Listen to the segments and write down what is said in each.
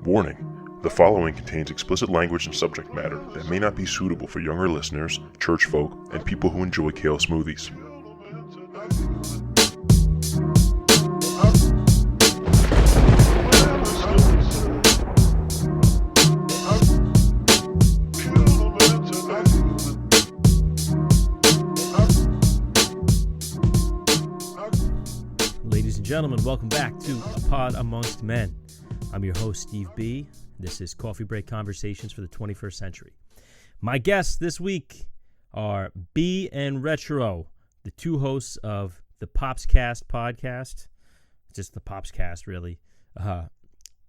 Warning: the following contains explicit language and subject matter that may not be suitable for younger listeners, church folk, and people who enjoy kale smoothies. Ladies and gentlemen, welcome back to A Pod Amongst Men. I'm your host, Steve B. This is Coffee Break Conversations for the 21st Century. My guests this week are B and Retro, the two hosts of the POPSCAST podcast. Just the POPSCAST, really.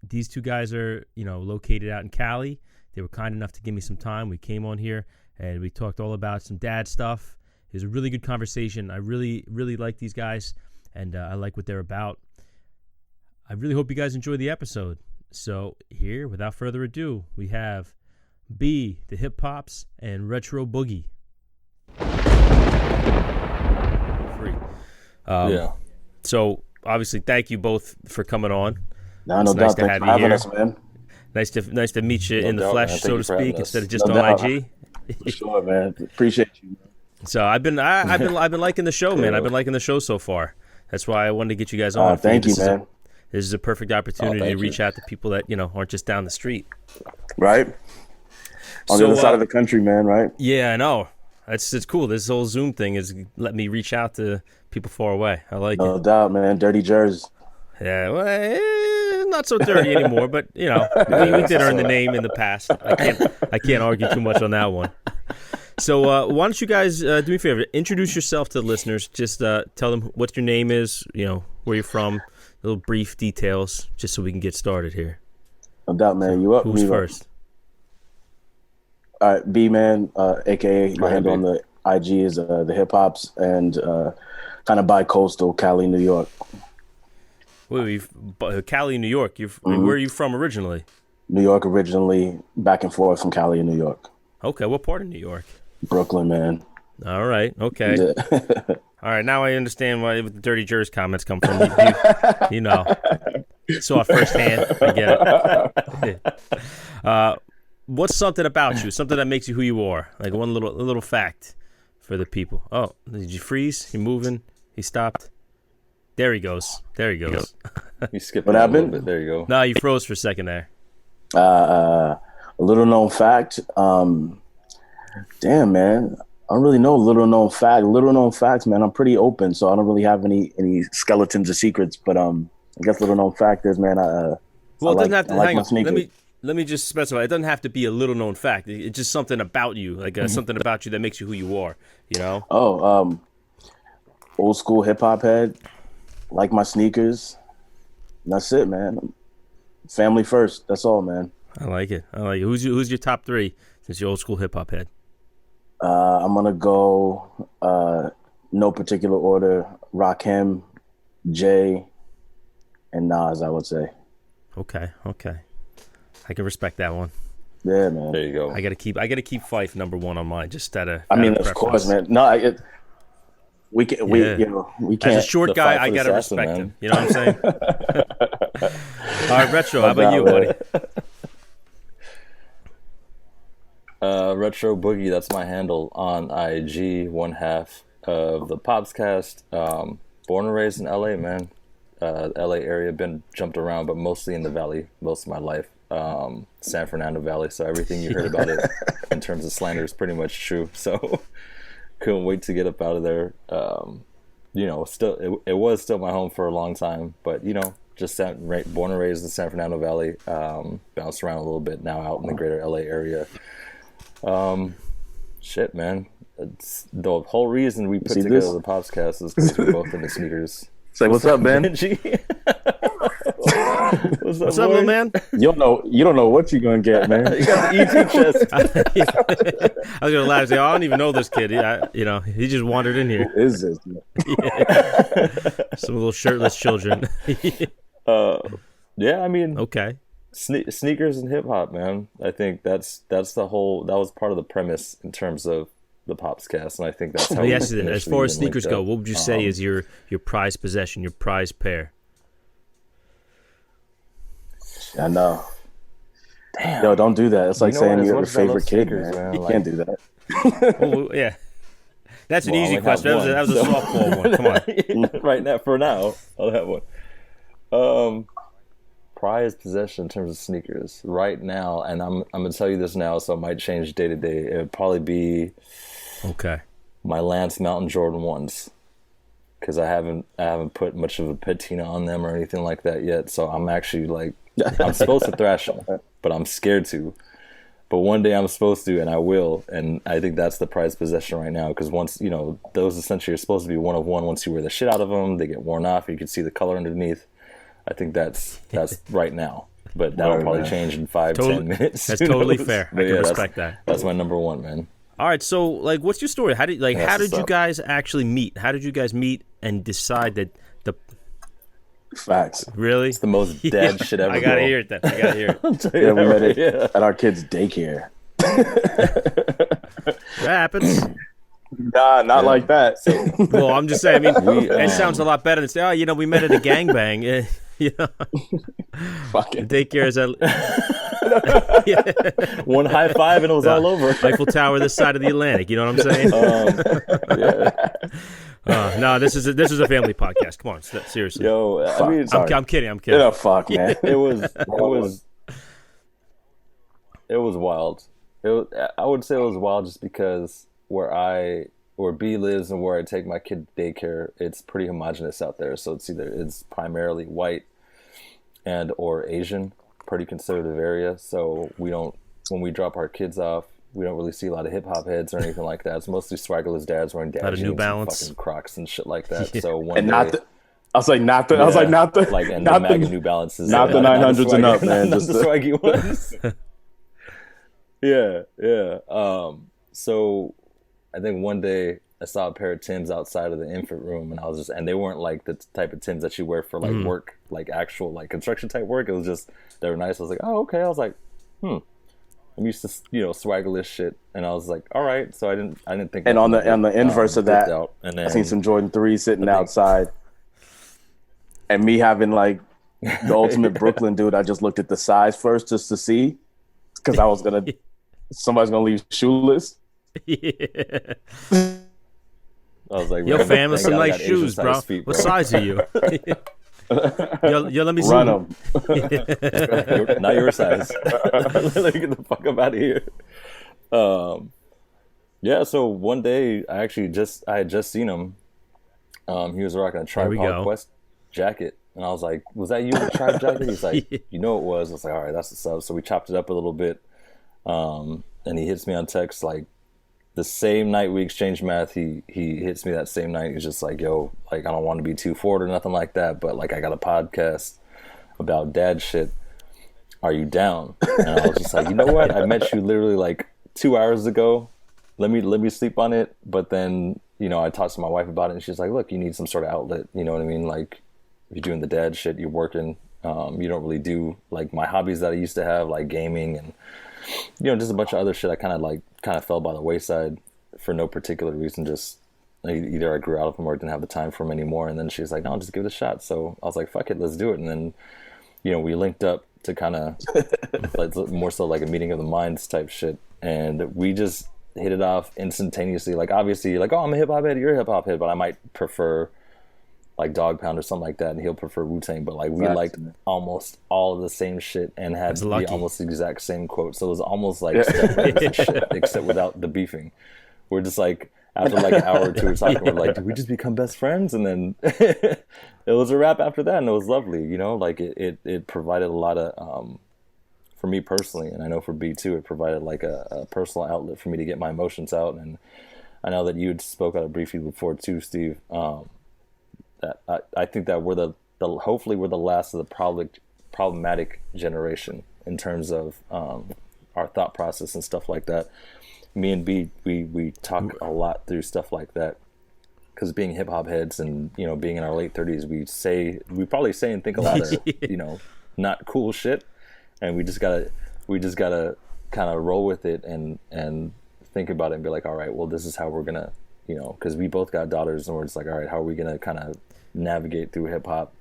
These two guys are, located out in Cali. They were kind enough to give me some time. We came on here and we talked all about some dad stuff. It was a really good conversation. I really, really like these guys, and I like what they're about. I really hope you guys enjoy the episode. So here, without further ado, we have B, the Hip Pops, and Retro Boogie. Free. So obviously, thank you both for coming on. No doubt. Nice to Thanks have for you having here. us, man. Nice to meet you in the doubt, flesh, man. so Thank to you for speak, having us. instead of just No on doubt. IG. For sure, man. Appreciate you. So I've been liking the show, man. I've been liking the show so far. That's why I wanted to get you guys on. Thank you, man. This is a perfect opportunity to thank reach you. out to people that aren't just down the street. Right? On the other side of the country, man, right? Yeah, I know. It's cool. This whole Zoom thing is let me reach out to people far away. I like No it. doubt, man. Dirty Jersey. Yeah, well, not so dirty anymore, but we did earn the name in the past. I can't argue too much on that one. So why don't you guys do me a favor? Introduce yourself to the listeners. Just tell them what your name is, where you're from, little brief details, just so we can get started here. No doubt, man. You up? Who's Me up. first? All right, B, man, a.k.a. my ahead, handle on the IG is the Hip Pops, and kind of bi-coastal, Cali, New York. Wait, Cali, New York. Where are you from originally? New York originally, back and forth from Cali and New York. Okay, what part of New York? Brooklyn, man. All right, okay. Yeah. All right, now I understand where the Dirty Jersey comments come from. You saw it firsthand. I get it. What's something about you? Something that makes you who you are? Like one little fact for the people. Oh, did you freeze? You moving? He stopped. There he goes. You skipped What a little happened? bit. There you go. No, you froze for a second there. A little known fact. Damn, man. I don't really know little known facts, man. I'm pretty open, so I don't really have any skeletons or secrets. But I guess little known fact is, man. Well, it doesn't have to. like Hang my on. sneakers. Let me just specify. It doesn't have to be a little known fact. It's just something about you, like something about you that makes you who you are. Old school hip hop head. Like my sneakers. And that's it, man. Family first. That's all, man. I like it. Who's your top three since you're old school hip hop head? I'm gonna go no particular order. Rakim, Jay, and Nas, I would say. Okay. I can respect that one. Yeah, man. There you go. I gotta keep Fife number one on mine. Just out of Of course, man. No, we can't. We can't. As a short The guy, fight I for the gotta assassin, respect man. him. You know what I'm saying? All right, Retro. How about you, buddy? Retro Boogie, that's my handle on IG, one half of the POPSCAST. Born and raised in LA, man. LA area, been jumped around, but mostly in the Valley most of my life. San Fernando Valley, so everything you heard about it in terms of slander is pretty much true. So couldn't wait to get up out of there. Still, it was still my home for a long time, but just born and raised in San Fernando Valley. Bounced around a little bit now out in the greater LA area. Shit, man. It's the whole reason we put together the POPSCAST is because we're both into sneakers. Say, what's up, Ben? Benji? What's up, little man? You don't know what you're gonna get, man. You got the ET chest. I was gonna laugh and say, I don't even know this kid. He just wandered in here. Who is this? Man? Some little shirtless children. Yeah, I mean, Okay. Sneakers and hip hop, man. I think that was part of the premise in terms of the POPSCAST, and I think that's how. Yes, we as far as initially sneakers linked go, up. what would you say is your prized possession, your prized pair? I know. Yo, don't do that. It's like You know what? saying As you're your much as I love favorite kid, sneakers, man. man, You like- can't do that. Oh, yeah. That's an Well, I easy only have question. That was a one, softball one. Come on. Right now, for now, I'll have one. Prized possession in terms of sneakers right now, and I'm gonna tell you this now, so it might change day to day. It would probably be Okay. my Lance Mountain Jordan 1s, because I haven't put much of a patina on them or anything like that yet. So I'm actually like, I'm supposed to thrash them, but I'm scared to. But one day I'm supposed to, and I will. And I think that's the prized possession right now, because once, you know, those essentially are supposed to be one of one. Once you wear the shit out of them, they get worn off. You can see the color underneath. I think that's right now. But that'll probably change in 5-10 minutes. That's Who totally knows? fair. But I can yeah, respect that. That's my number one, man. All right, so like, what's your story? How did That's you what's up. guys actually meet? How did you guys meet and decide that the Facts. really? It's the most dad shit ever. I gotta bro. hear it then. I gotta hear it. I'll tell you Yeah, we that met right, it at our kids' daycare. That happens. Nah, not like that. Well, I'm just saying. I mean, We, it sounds a lot better than say, "Oh, you know, we met at a gangbang." You know, Fucking daycare is a One high five and it was all over. Eiffel Tower this side of the Atlantic. You know what I'm saying? No, this is a family podcast. Come on, seriously. Yo, I mean, I'm kidding. I'm get kidding. the fuck, man. it was wild. I would say it was wild just because where B lives and where I take my kid to daycare, it's pretty homogenous out there. So it's primarily white and or Asian, pretty conservative area. So when we drop our kids off, we don't really see a lot of hip hop heads or anything like that. It's mostly swaggerless dads wearing dad Lot of jeans New and Balance. fucking Crocs and shit like that. So And not the. I was like, not the. I was Yeah, like, not the. like and not the MAGA the. New Balances, not the 900s and up, man, not just the the- swaggy ones. Yeah. So I think one day I saw a pair of Timbs outside of the infant room, and they weren't like the type of Timbs that you wear for like work, like actual like construction type work. It was just they were nice. I was like, oh okay. I was like, I'm used to swaggerless shit, and I was like, all right. So I didn't think. And on the inverse of that, out. And then I seen some Jordan 3 sitting outside, and me having like the ultimate Brooklyn dude. I just looked at the size first just to see, because I was gonna somebody's gonna leave shoeless. Yeah. I was like, Yo, man, fam, that's thank some God I nice got shoes, bro. Asian-sized feet, What size are you? Yo, let me see. Run them. Not your size. Let me get the fuck up out of here. Yeah. So one day, I had just seen him. He was rocking a we go. Tribe Quest jacket, and I was like, "Was that you in the Tribe jacket?" He's like, "You know it was." I was like, "All right, that's the sub." So we chopped it up a little bit, and he hits me on text like the same night we exchanged math. He hits me that same night. He's just like, "Yo, like I don't want to be too forward or nothing like that, but like I got a podcast about dad shit. Are you down?" And I was just like, you know what? I met you literally like 2 hours ago. Let me sleep on it. But then, I talked to my wife about it, and she's like, look, you need some sort of outlet. You know what I mean? Like, if you're doing the dad shit, you're working. You don't really do like my hobbies that I used to have, like gaming and just a bunch of other shit. I kind of fell by the wayside for no particular reason. Just either I grew out of them or didn't have the time for them anymore. And then she's like, no, just give it a shot. So I was like, fuck it, let's do it. And then, we linked up to kind of like more so like a meeting of the minds type shit. And we just hit it off instantaneously. Like obviously like, oh, I'm a hip hop head, you're a hip hop head, but I might prefer like Dog Pound or something like that, and he'll prefer Wu-Tang. But like we liked almost all of the same shit and had the almost exact same quote. So it was almost like Step Brothers and shit, except without the beefing. We're just like after like an hour or two of talking, we're like, did we just become best friends? And then it was a wrap after that, and it was lovely. Like it provided a lot of for me personally, and I know for B too, it provided like a personal outlet for me to get my emotions out. And I know that you had spoke out briefly before too, Steve. That I think that we're the hopefully we're the last of the problematic generation in terms of our thought process and stuff like that. Me and B, we talk a lot through stuff like that, because being hip hop heads and being in our late 30s, we probably say and think a lot of not cool shit, and we just gotta kind of roll with it and think about it and be like, all right, well, this is how we're gonna because we both got daughters, and we're just like, all right, how are we gonna kind of navigate through hip hop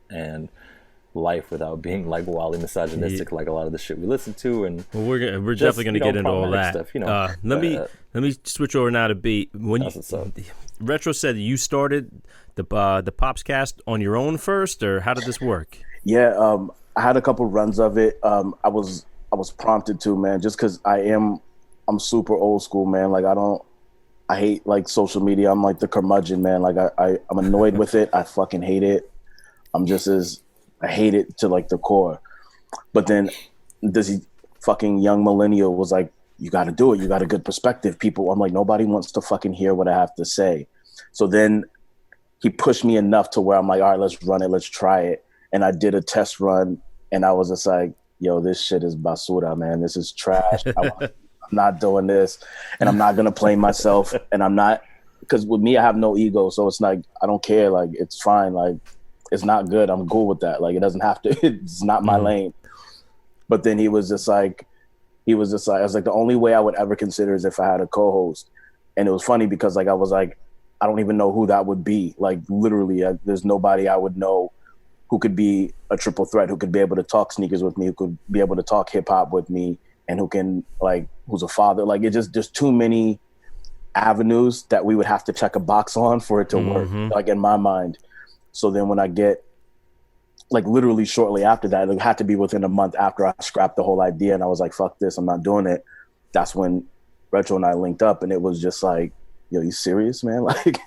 and life without being like wildly misogynistic, like a lot of the shit we listen to. And well, we're definitely gonna get into all that stuff, let me switch over now to B. When Retro said you started the POPSCAST on your own first, or how did this work? Yeah, I had a couple runs of it. I was prompted to, man, just because I'm super old school, man. Like I hate like social media. I'm like the curmudgeon, man. Like I'm annoyed with it. I fucking hate it. I hate it to like the core. But then this fucking young millennial was like, you got to do it. You got a good perspective. I'm like, nobody wants to fucking hear what I have to say. So then he pushed me enough to where I'm like, all right, let's run it. Let's try it. And I did a test run and I was just like, yo, this shit is basura, man. This is trash. I'm not doing this. And I'm not going to play myself. And I'm not, because with me, I have no ego. So it's like, I don't care. Like, it's fine. Like, it's not good. I'm cool with that. Like, it doesn't have to, it's not my lane. But then I was like, the only way I would ever consider is if I had a co-host. And it was funny because like, I was like, I don't even know who that would be. Like literally there's nobody I would know who could be a triple threat, who could be able to talk sneakers with me, who could be able to talk hip hop with me, and who's a father. Like there's too many avenues that we would have to check a box on for it to work, like in my mind. So then when I get like literally shortly after that, it had to be within a month after I scrapped the whole idea and I was like, fuck this, I'm not doing it. That's when Retro and I linked up and it was just like, yo, you serious, man? Like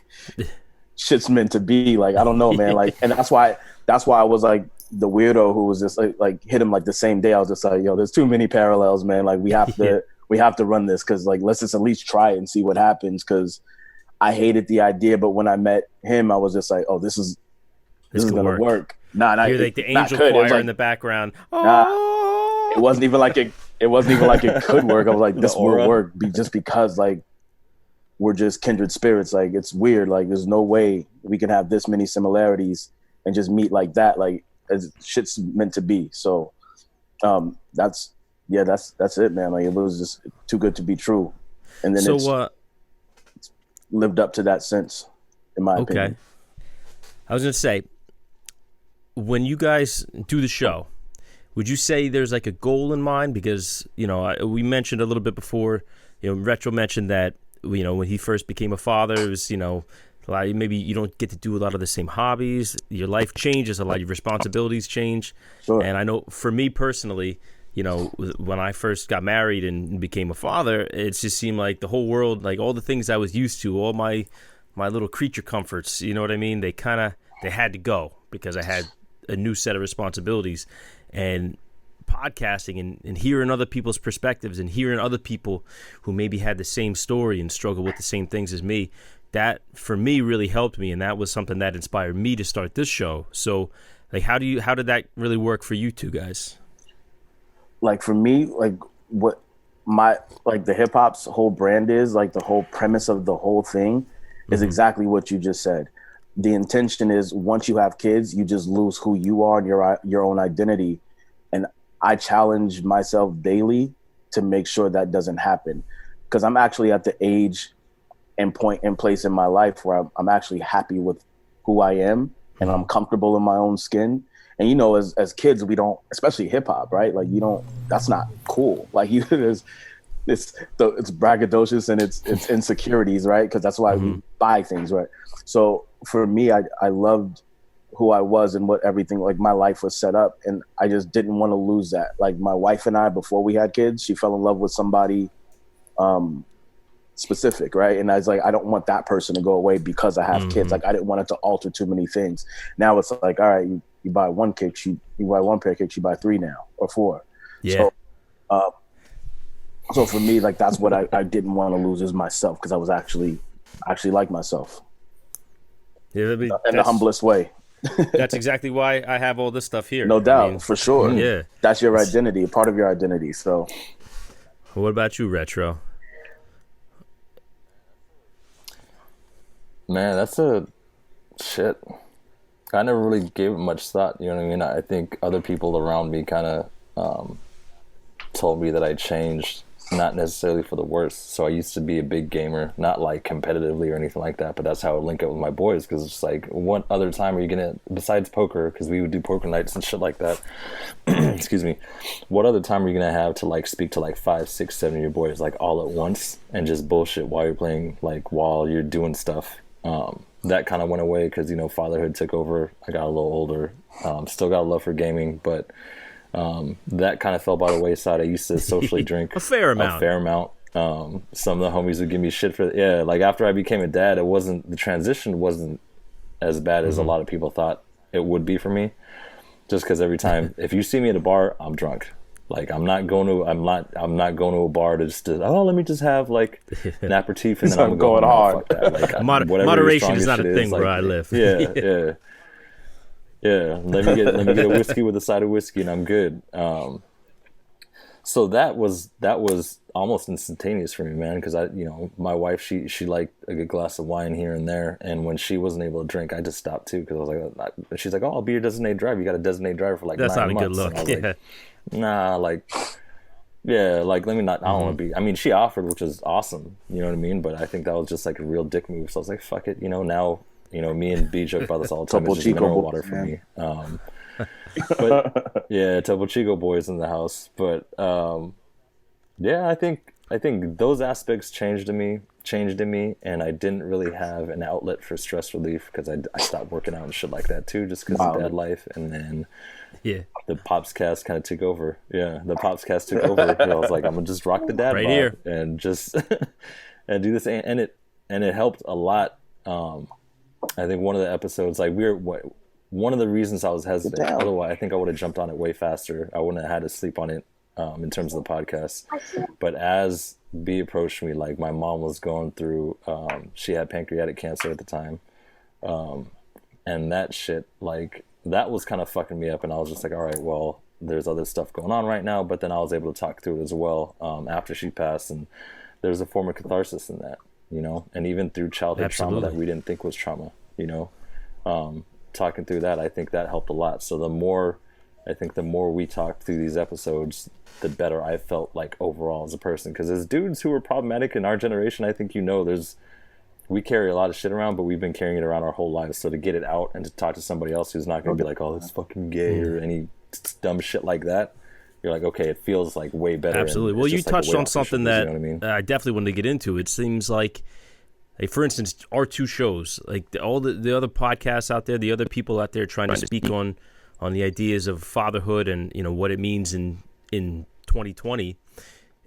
shit's meant to be. Like, I don't know, man. Like, and that's why I was like the weirdo who was just like hit him like the same day. I was just like, yo, there's too many parallels, man. Like we have to run this because like let's just at least try it and see what happens. Because I hated the idea, but when I met him, I was just like, oh, this is gonna work. Nah, you're like the angel choir in the background. Nah, it wasn't even like it could work. I was like, this will work just because like we're just kindred spirits. Like it's weird. Like there's no way we can have this many similarities and just meet like that. Like shit's meant to be. So that's it, man. Like it was just too good to be true. And then it's lived up to that since, in my opinion. I was gonna say, when you guys do the show, would you say there's like a goal in mind? Because, we mentioned a little bit before, Retro mentioned that, when he first became a father, it was, maybe you don't get to do a lot of the same hobbies. Your life changes, a lot of your responsibilities change. Sure. And I know for me personally, when I first got married and became a father, it just seemed like the whole world, like all the things I was used to, all my little creature comforts, you know what I mean? They had to go because I had a new set of responsibilities. And podcasting and hearing other people's perspectives and hearing other people who maybe had the same story and struggle with the same things as me, that for me really helped me. And that was something that inspired me to start this show. So like, how did that really work for you two guys? Like for me, like what the hip hop's whole brand is, like the whole premise of the whole thing is exactly what you just said. The intention is once you have kids, you just lose who you are and your own identity. And I challenge myself daily to make sure that doesn't happen. Because I'm actually at the age and point and place in my life where I'm actually happy with who I am and I'm comfortable in my own skin. And as kids, we don't, especially hip hop, right? Like that's not cool. Like it's braggadocious and it's insecurities, right? Because that's why we buy things, right? So for me, I loved who I was and what everything, like my life was set up. And I just didn't want to lose that. Like my wife and I, before we had kids, she fell in love with somebody specific, right? And I was like, I don't want that person to go away because I have kids. Like I didn't want it to alter too many things. Now it's like, all right, you buy one kick, you buy one pair of kicks, you buy 3 now or 4. Yeah. So for me, like that's what I didn't want to lose is myself because I was actually like myself. Yeah, in the humblest way. That's exactly why I have all this stuff here. No doubt, for sure. Yeah. That's your identity, part of your identity. So what about you, Retro? Man, that's a shit. I never really gave it much thought, you know what I mean? I think other people around me kind of told me that I changed not necessarily for the worst. So I used to be a big gamer, not like competitively or anything like that, but that's how I would link up with my boys, because it's like, what other time are you gonna, besides poker, because we would do poker nights and shit like that, excuse me, what other time are you gonna have to like speak to like 5, 6, 7 of your boys like all at once and just bullshit while you're playing, like while you're doing stuff? That kind of went away because, you know, fatherhood took over. I got a little older, still got a love for gaming, but that kind of fell by the wayside. I used to socially drink a fair amount. Some of the homies would give me shit for, like after I became a dad, the transition wasn't as bad as a lot of people thought it would be for me. Just because every time, if you see me at a bar, I'm drunk. Like I'm not going to a bar to just let me just have like an aperitif and then I'm going hard. Fuck that. Like, moderation is not a thing where I live. Yeah. Let me get a whiskey with a side of whiskey and I'm good. So that was almost instantaneous for me, man. Because my wife, she liked a good glass of wine here and there, and when she wasn't able to drink, I just stopped too. Because I was like, she's like, "Oh, I'll be your designated driver. You got a designated driver for like 9 months." That's not a good look. Like, nah, like, yeah, like let me not. I don't want to be. I mean, she offered, which is awesome. You know what I mean? But I think that was just like a real dick move. So I was like, fuck it. Now. Me and B joke about this all the time. It's just mineral water for me. But yeah, Topo Chico boys in the house. But yeah, I think those aspects changed in me, and I didn't really have an outlet for stress relief because I stopped working out and shit like that too, just because of dad life. And then the POPSCAST kind of took over. Yeah, the POPSCAST took over. I was like, I'm gonna just rock the dad right vibe here and just and do this, and it helped a lot. I think one of the episodes, like one of the reasons I was hesitant, otherwise I think I would have jumped on it way faster. I wouldn't have had to sleep on it in terms of the podcast. But as B approached me, like my mom was going through, she had pancreatic cancer at the time. And that shit, like that was kind of fucking me up. And I was just like, all right, well, there's other stuff going on right now. But then I was able to talk through it as well after she passed. And there's a form of catharsis in that. And even through childhood trauma that we didn't think was trauma, talking through that, I think that helped a lot. So the more we talked through these episodes, the better I felt like overall as a person. Because as dudes who were problematic in our generation, I think we carry a lot of shit around, but we've been carrying it around our whole lives. So to get it out and to talk to somebody else who's not going to be like, oh, it's fucking gay or any dumb shit like that, you're like, okay, it feels like way better. Absolutely. Well, you touched on something that I definitely wanted to get into. It seems like, for instance, our two shows, like all the other podcasts out there, the other people out there trying to speak on the ideas of fatherhood and what it means in 2020.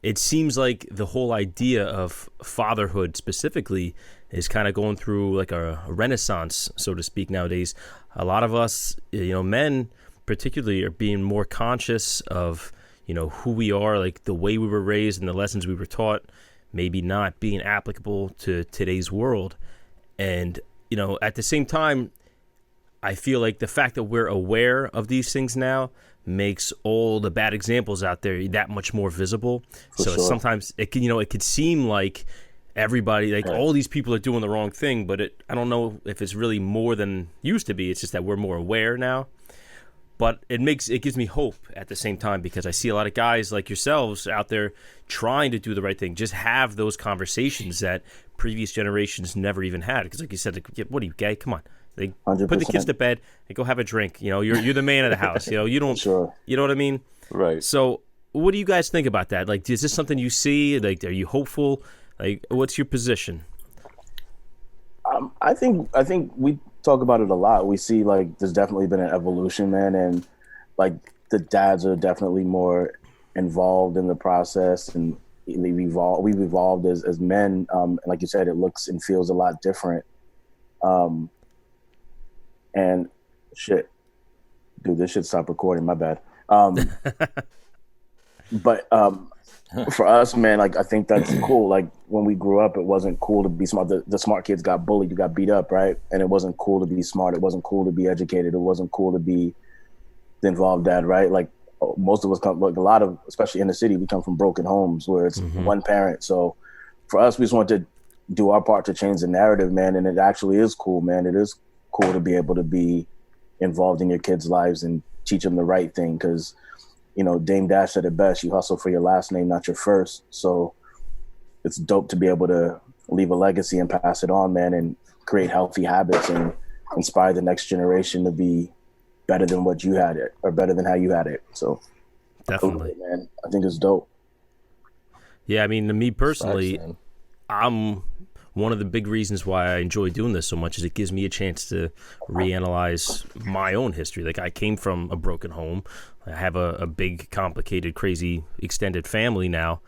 It seems like the whole idea of fatherhood specifically is kind of going through like a renaissance, so to speak, nowadays. A lot of us, men particularly, are being more conscious of who we are, like the way we were raised and the lessons we were taught, maybe not being applicable to today's world. And at the same time, I feel like the fact that we're aware of these things now makes all the bad examples out there that much more visible. So sometimes it could seem like everybody, like all these people are doing the wrong thing, but I don't know if it's really more than used to be. It's just that we're more aware now. But it gives me hope at the same time, because I see a lot of guys like yourselves out there trying to do the right thing, just have those conversations that previous generations never even had. Because like you said, what are you, gay? Come on. They 100%. Put the kids to bed and go have a drink. You're the man of the house. You don't. Sure. You know what I mean? Right. So what do you guys think about that? Like, is this something you see? Like, are you hopeful? Like, what's your position? I think we talk about it a lot. We see like there's definitely been an evolution, man, and like the dads are definitely more involved in the process, and we've evolved as men. And like you said, it looks and feels a lot different. And shit, dude, this should stop recording. My bad. But for us, man, like I think that's cool. Like when we grew up, it wasn't cool to be smart. The smart kids got bullied, you got beat up, right? And it wasn't cool to be smart. It wasn't cool to be educated. It wasn't cool to be the involved dad, right? Like most of us come, like a lot of, especially in the city, we come from broken homes where it's one parent. So for us, we just want to do our part to change the narrative, man. And it actually is cool, man. It is cool to be able to be involved in your kids' lives and teach them the right thing, because Dame Dash said it best. You hustle for your last name, not your first. So it's dope to be able to leave a legacy and pass it on, man, and create healthy habits and inspire the next generation to be better than what you had it, or better than how you had it. So Definitely, man, I think it's dope. Yeah, I mean, to me personally, I'm one of the big reasons why I enjoy doing this so much is it gives me a chance to reanalyze my own history. Like, I came from a broken home. I have a big, complicated, crazy, extended family now,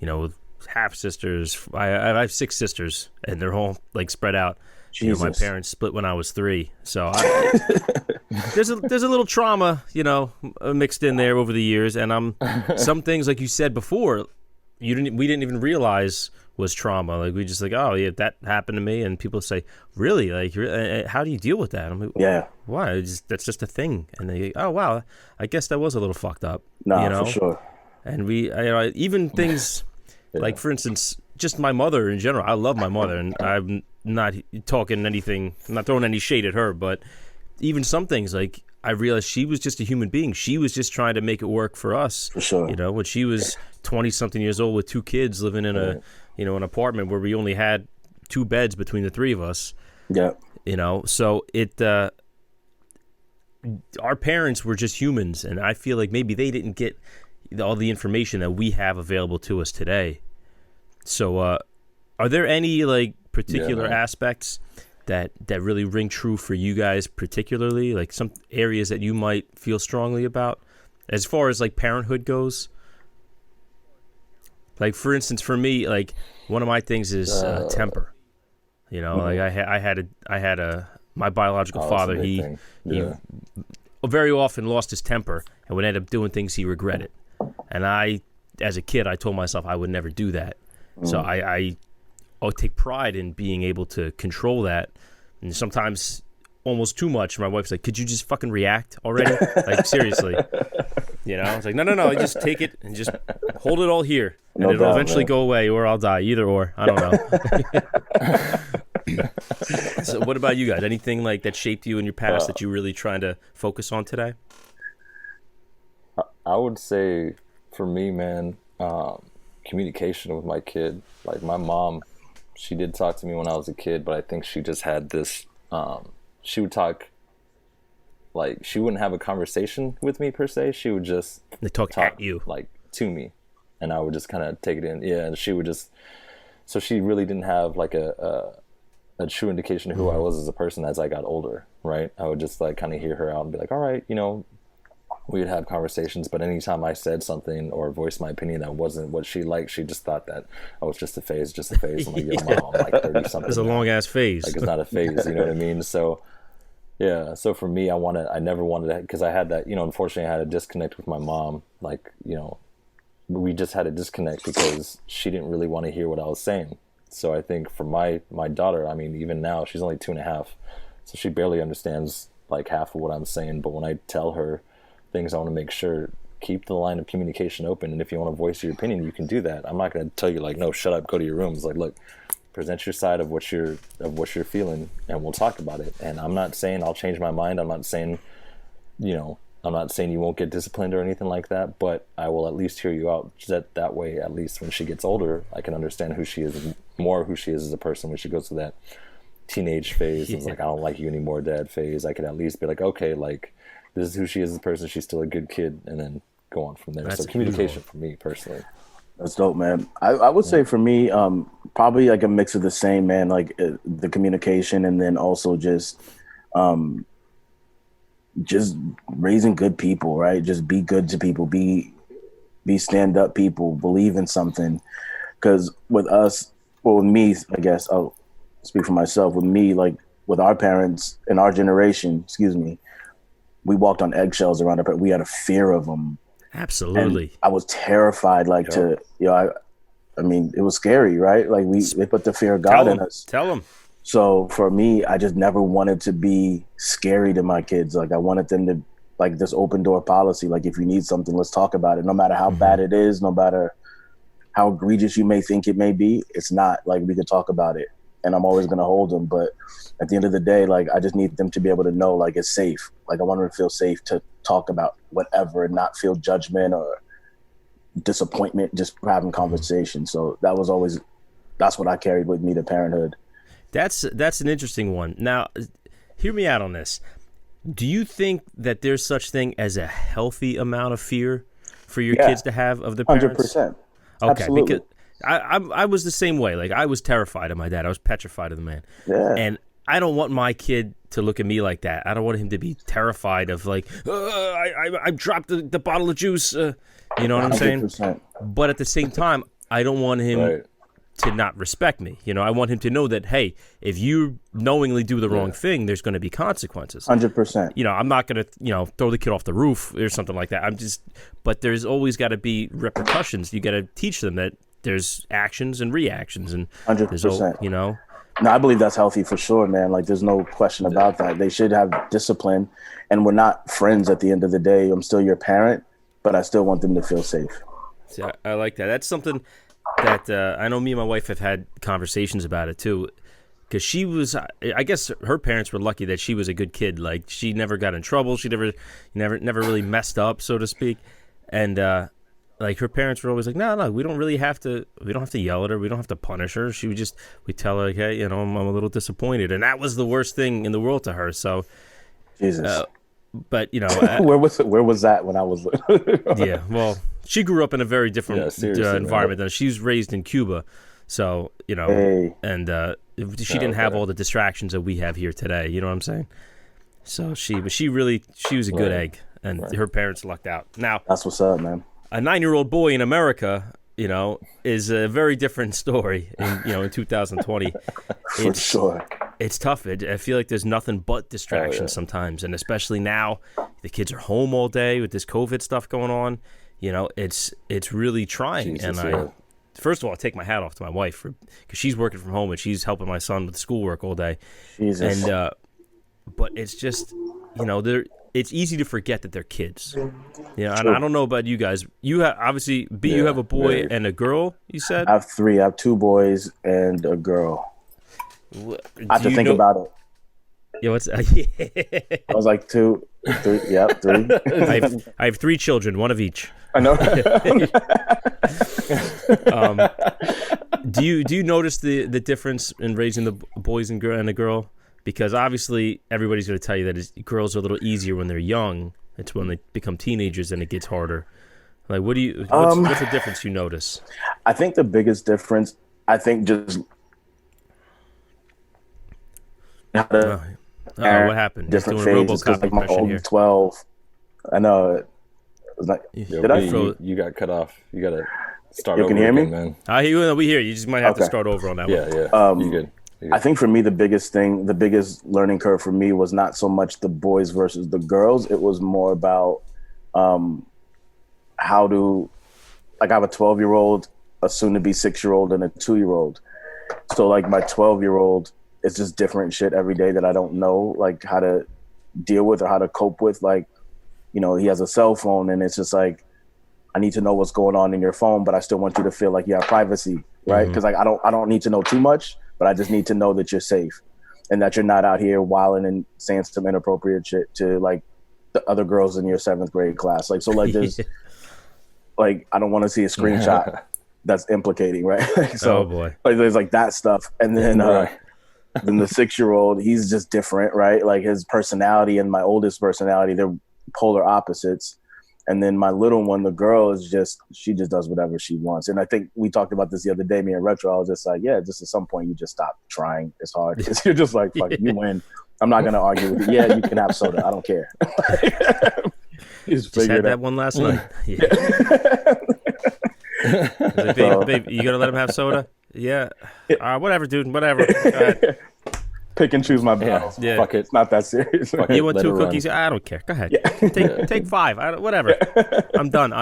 with half sisters. I have 6 sisters, and they're all like spread out. Jesus. My parents split when I was 3, so there's a little trauma, mixed in there over the years, and some things, like you said before, we didn't even realize was trauma. Like, we just like, oh yeah, that happened to me, and people say, really, like, how do you deal with that? I'm like, yeah, why? That's just a thing. And they, oh wow, I guess that was a little fucked up. For sure. And we, even things like, for instance, just my mother in general. I love my mother, and I'm not talking anything. I'm not throwing any shade at her, but even some things, like, I realized she was just a human being. She was just trying to make it work for us. For sure. When she was 20-something years old with 2 kids living in an apartment where we only had 2 beds between the 3 of us. Yeah. So it, our parents were just humans, and I feel like maybe they didn't get all the information that we have available to us today. So, are there any like particular aspects that really ring true for you guys, particularly, like some areas that you might feel strongly about as far as like parenthood goes? Like, for instance, for me, like, one of my things is temper. Like, I had my biological father. He very often lost his temper and would end up doing things he regretted. And I, as a kid, I told myself I would never do that. So I take pride in being able to control that. And sometimes almost too much. My wife's like, could you just fucking react already? Like, seriously. I was like, no, just take it and just hold it all here. And it'll eventually go away, or I'll die. Either or. I don't know. So what about you guys? Anything like that shaped you in your past that you're really trying to focus on today? I would say, for me, man, communication with my kid. Like, my mom, she did talk to me when I was a kid, but I think she just had this, she would talk, like, she wouldn't have a conversation with me per se. She would just talk at you, like, to me, and I would just kind of take it in. Yeah, and she would just, so she really didn't have like a true indication of who I was as a person as I got older, right? I would just like kind of hear her out and be like, all right, we would have conversations, but anytime I said something or voiced my opinion that wasn't what she liked, she just thought that, oh, it's just a phase. I'm like, yo, mom, I'm like 30-something. It's a long-ass phase. Like, it's not a phase, you know what I mean? So, yeah. So for me, I never wanted to, because I had that, unfortunately I had a disconnect with my mom. Like, we just had a disconnect because she didn't really want to hear what I was saying. So I think for my daughter, I mean, even now, she's only 2.5, so she barely understands like half of what I'm saying. But when I tell her things, I want to make sure, keep the line of communication open. And if you want to voice your opinion, you can do that. I'm not going to tell you like, no, shut up, go to your room. It's like, look, present your side of what you're feeling, and we'll talk about it. And I'm not saying I'll change my mind. I'm not saying you won't get disciplined or anything like that, but I will at least hear you out. That way, at least when she gets older, I can understand who she is as a person when she goes to that teenage phase. It's like, I don't like you anymore, dad phase. I can at least be like, okay, like, this is who she is as a person. She's still a good kid, and then go on from there. That's so communication for me personally. That's dope, man. I would say for me, probably like a mix of the same, man, like the communication, and then also just raising good people, right? Just be good to people, be stand-up people, believe in something. Because with us, well, with me, I guess I'll speak for myself. With me, like with our parents in our generation, we walked on eggshells around our. We had a fear of them. Absolutely. And I was terrified, like I mean, it was scary, right? Like they put the fear of God in us. Tell them. So for me, I just never wanted to be scary to my kids. Like, I wanted them to, like, this open door policy. Like, if you need something, let's talk about it. No matter how bad it is, no matter how egregious you may think it may be, it's not. Like, we could talk about it. and I'm always going to hold them. But at the end of the day, like, I just need them to be able to know, like, it's safe. Like, I want them to feel safe to talk about whatever and not feel judgment or disappointment, just having conversation. So that's what I carried with me to parenthood. That's an interesting one. Now, hear me out on this. Do you think that there's such thing as a healthy amount of fear for your kids to have of their parents? 100%. Okay, Absolutely. because I was the same way. Like, I was terrified of my dad. I was petrified of the man. Yeah. And I don't want my kid to look at me like that. I don't want him to be terrified of, like, I dropped the bottle of juice. You know what I'm saying? 100%. But at the same time, I don't want him to not respect me. You know, I want him to know that, hey, if you knowingly do the wrong thing, there's going to be consequences. 100%. You know, I'm not going to, throw the kid off the roof or something like that. But there's always got to be repercussions. You got to teach them that there's actions and reactions, and 100%. No, I believe that's healthy for sure, man. Like, there's no question about that. They should have discipline, and we're not friends at the end of the day. I'm still your parent, but I still want them to feel safe. See, I like that. That's something that I know me and my wife have had conversations about it too, because she was, I guess her parents were lucky that she was a good kid. Like, she never got in trouble. She never really messed up, so to speak. And like, her parents were always like, no, we don't have to yell at her. We don't have to punish her. We tell her, like, hey, I'm a little disappointed. And that was the worst thing in the world to her. So, Jesus. But, where was that when I was little? Yeah, well, she grew up in a very different environment than she was raised in Cuba. So, and she didn't have all the distractions that we have here today. You know what I'm saying? So she was a good egg, and her parents lucked out. Now, that's what's up, man. A 9-year-old boy in America, is a very different story in 2020. For sure. It's tough. I feel like there's nothing but distractions sometimes, and especially now, the kids are home all day with this COVID stuff going on. It's really trying. Jesus, first of all, I take my hat off to my wife because she's working from home and she's helping my son with schoolwork all day. Jesus. And but it's just, it's easy to forget that they're kids. And I don't know about you guys. You have obviously you have a boy and a girl. You said I have 3. I have 2 boys and a girl. I have to think about it. Yeah, what's? I was like 2, 3. Yep, 3. I have 3 children, one of each. I know. Do you notice the difference in raising the boys and a girl? Because obviously everybody's going to tell you that girls are a little easier when they're young. It's when they become teenagers and it gets harder. Like, what's the difference you notice? I think the biggest difference, just how to what happened? Different phases. Because like my old 12, I know. It was like, you got cut off. You got to start over. You can hear me, man. We hear you. You just might have to start over on that one. Yeah. You good. I think for me, the biggest learning curve for me was not so much the boys versus the girls. It was more about how to, like, I have a 12-year-old, a soon-to-be 6-year-old, and a 2-year-old. So, like, my 12-year-old is just different shit every day that I don't know, like, how to deal with or how to cope with. Like, he has a cell phone, and it's just like, I need to know what's going on in your phone, but I still want you to feel like you have privacy, right? Because like I don't need to know too much, but I just need to know that you're safe and that you're not out here wilding and saying some inappropriate shit to like the other girls in your 7th grade class. Like, so like there's like, I don't want to see a screenshot that's implicating, right? So oh boy, like there's like that stuff. And then, then the 6-year-old, he's just different, right? Like his personality and my oldest personality, they're polar opposites. And then my little one, the girl, she just does whatever she wants. And I think we talked about this the other day, me and Retro. I was just like, just at some point you just stop trying as hard because you're just like, fuck, you win. I'm not going to argue with you. Yeah, you can have soda. I don't care. just had that one last night. Like, babe, you going to let him have soda? Yeah. Whatever, dude. Whatever. Pick and choose my battles. Yeah. Fuck it. It's not that serious. You want 2 cookies? I don't care. Go ahead. Yeah. Take 5. Whatever. I'm done.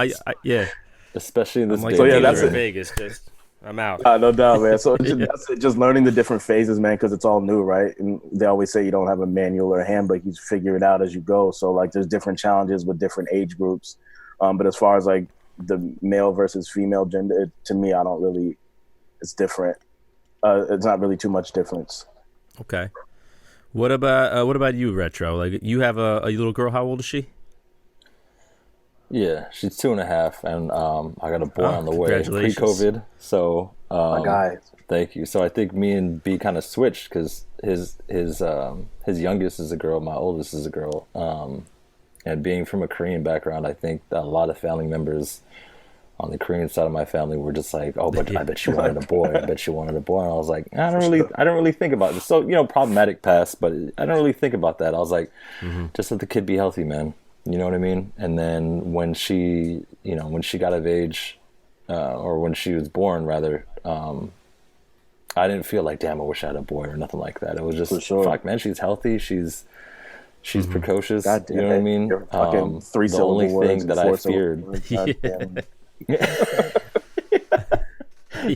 Especially in this day. So that's it. Vegas. I'm out. No doubt, man. So that's it. Just learning the different phases, man, because it's all new, right? And they always say you don't have a manual or a handbook. You figure it out as you go. So like there's different challenges with different age groups. But as far as like the male versus female gender, to me, I don't really, it's different. It's not really too much difference. Okay. What about you, Retro? Like, you have a little girl. How old is she? Yeah, she's 2.5, and I got a boy on the way congratulations. pre-COVID. So, My guy. thank you. So I think me and B kind of switched because his youngest is a girl, my oldest is a girl. And being from a Korean background, I think that a lot of family members on the Korean side of my family were just like, "Oh, but I bet you wanted a boy. I bet you wanted a boy." And I was like, I don't really think about this. So, problematic past, but I don't really think about that. I was like, just let the kid be healthy, man. You know what I mean? And then when she got of age, or when she was born, rather, I didn't feel like, damn, I wish I had a boy or nothing like that. It was just, fuck, man, she's healthy. She's precocious. God damn, you know what I mean? You're fucking The only thing that I feared.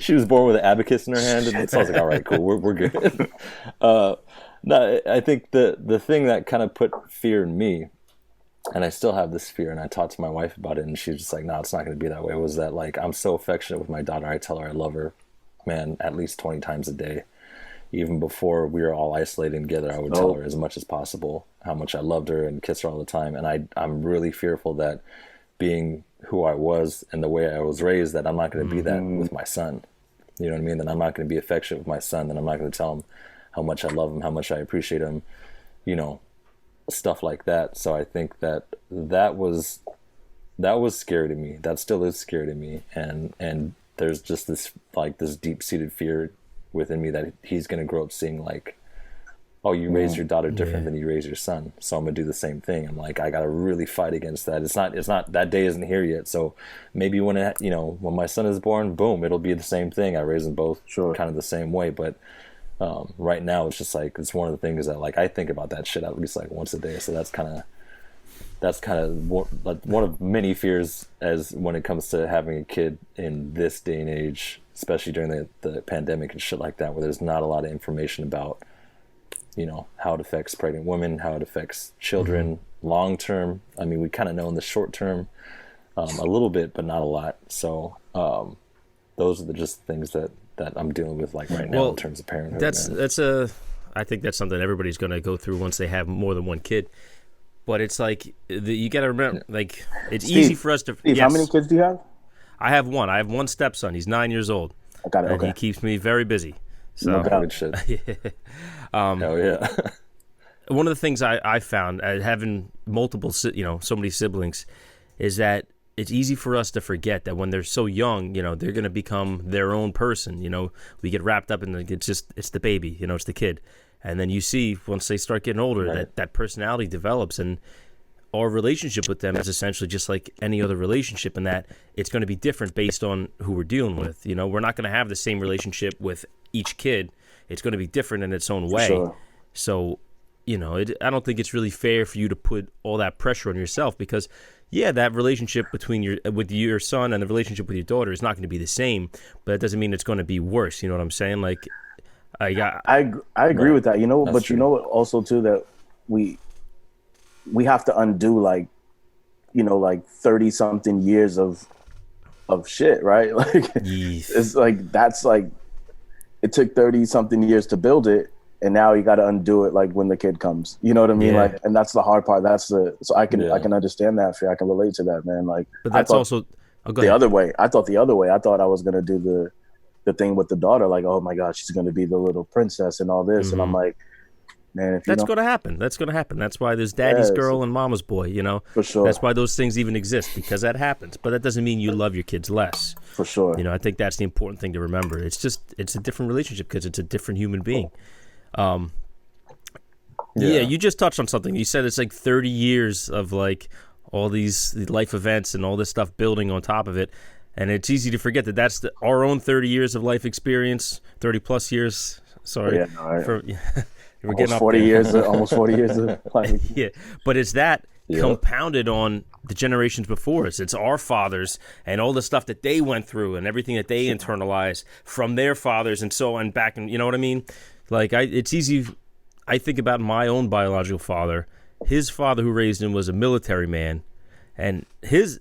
She was born with an abacus in her hand, and so I was like, all right, cool, we're good. No, I think the thing that kind of put fear in me, and I still have this fear, and I talked to my wife about it, and she was just like, no, it's not going to be that way, was that, like, I'm so affectionate with my daughter. I tell her I love her, man, at least 20 times a day. Even before we were all isolating together, I would tell her as much as possible how much I loved her and kiss her all the time. And I'm really fearful that, being who I was and the way I was raised, that I'm not going to be that with my son. You know what I mean? That I'm not going to be affectionate with my son. That I'm not going to tell him how much I love him, how much I appreciate him, stuff like that. So I think that was scary to me. That still is scary to me. And there's just this deep-seated fear within me that he's going to grow up seeing, like, oh, you raised your daughter different than you raised your son, so I'm gonna do the same thing. I'm like, I gotta really fight against that. It's not that day isn't here yet. So maybe when my son is born, boom, it'll be the same thing. I raise them both kind of the same way. But right now, it's just like, it's one of the things that, like, I think about that shit at least like once a day. So that's kind of one of many fears as when it comes to having a kid in this day and age, especially during the pandemic and shit like that, where there's not a lot of information about, how it affects pregnant women, how it affects children long term. I mean, we kind of know in the short term a little bit, but not a lot. So those are just things that I'm dealing with, like, right now in terms of parenthood. I think that's something everybody's going to go through once they have more than one kid. But it's like, you got to remember, like, it's Steve, easy for us to. Steve, yes. How many kids do you have? I have one. I have one stepson. He's 9 years old. I got it. And Okay. he keeps me very busy. So Good shit. Hell yeah. One of the things I found, having multiple, so many siblings, is that it's easy for us to forget that when they're so young, they're going to become their own person. We get wrapped up in it's the baby, it's the kid. And then you see, once they start getting older, that personality develops, and our relationship with them is essentially just like any other relationship, in that it's going to be different based on who we're dealing with. We're not going to have the same relationship with each kid. It's going to be different in its own way. Sure. So, I don't think it's really fair for you to put all that pressure on yourself, because, that relationship with your son and the relationship with your daughter is not going to be the same, but that doesn't mean it's going to be worse. You know what I'm saying? Like, I agree with that. But true. What also too, that we have to undo, like, 30 something years of shit, right? Like, it's like, that's like, it took 30 something years to build it, and now you got to undo it, like, when the kid comes. You know what I mean? Like, and that's the hard part. So I can understand that fear. I can relate to that, man. Like, but that's also the other way. I thought the other way. I thought I was gonna do the thing with the daughter, like, oh my God, she's gonna be the little princess and all this, and I'm like, man, that's going to happen. That's going to happen. That's why there's daddy's girl and mama's boy, For sure. That's why those things even exist, because that happens. But that doesn't mean you love your kids less. For sure. I think that's the important thing to remember. It's a different relationship because it's a different human being. You just touched on something. You said it's like 30 years of, like, all these life events and all this stuff building on top of it. And it's easy to forget that that's our own 30 years of life experience, 30 plus years. Sorry. Yeah, no, right. We're getting almost 40 years. Almost 40 years of life. Yeah, but it's that compounded on the generations before us. It's our fathers and all the stuff that they went through and everything that they internalized from their fathers and so on back. And you know what I mean? Like, it's easy. I think about my own biological father. His father who raised him was a military man, and his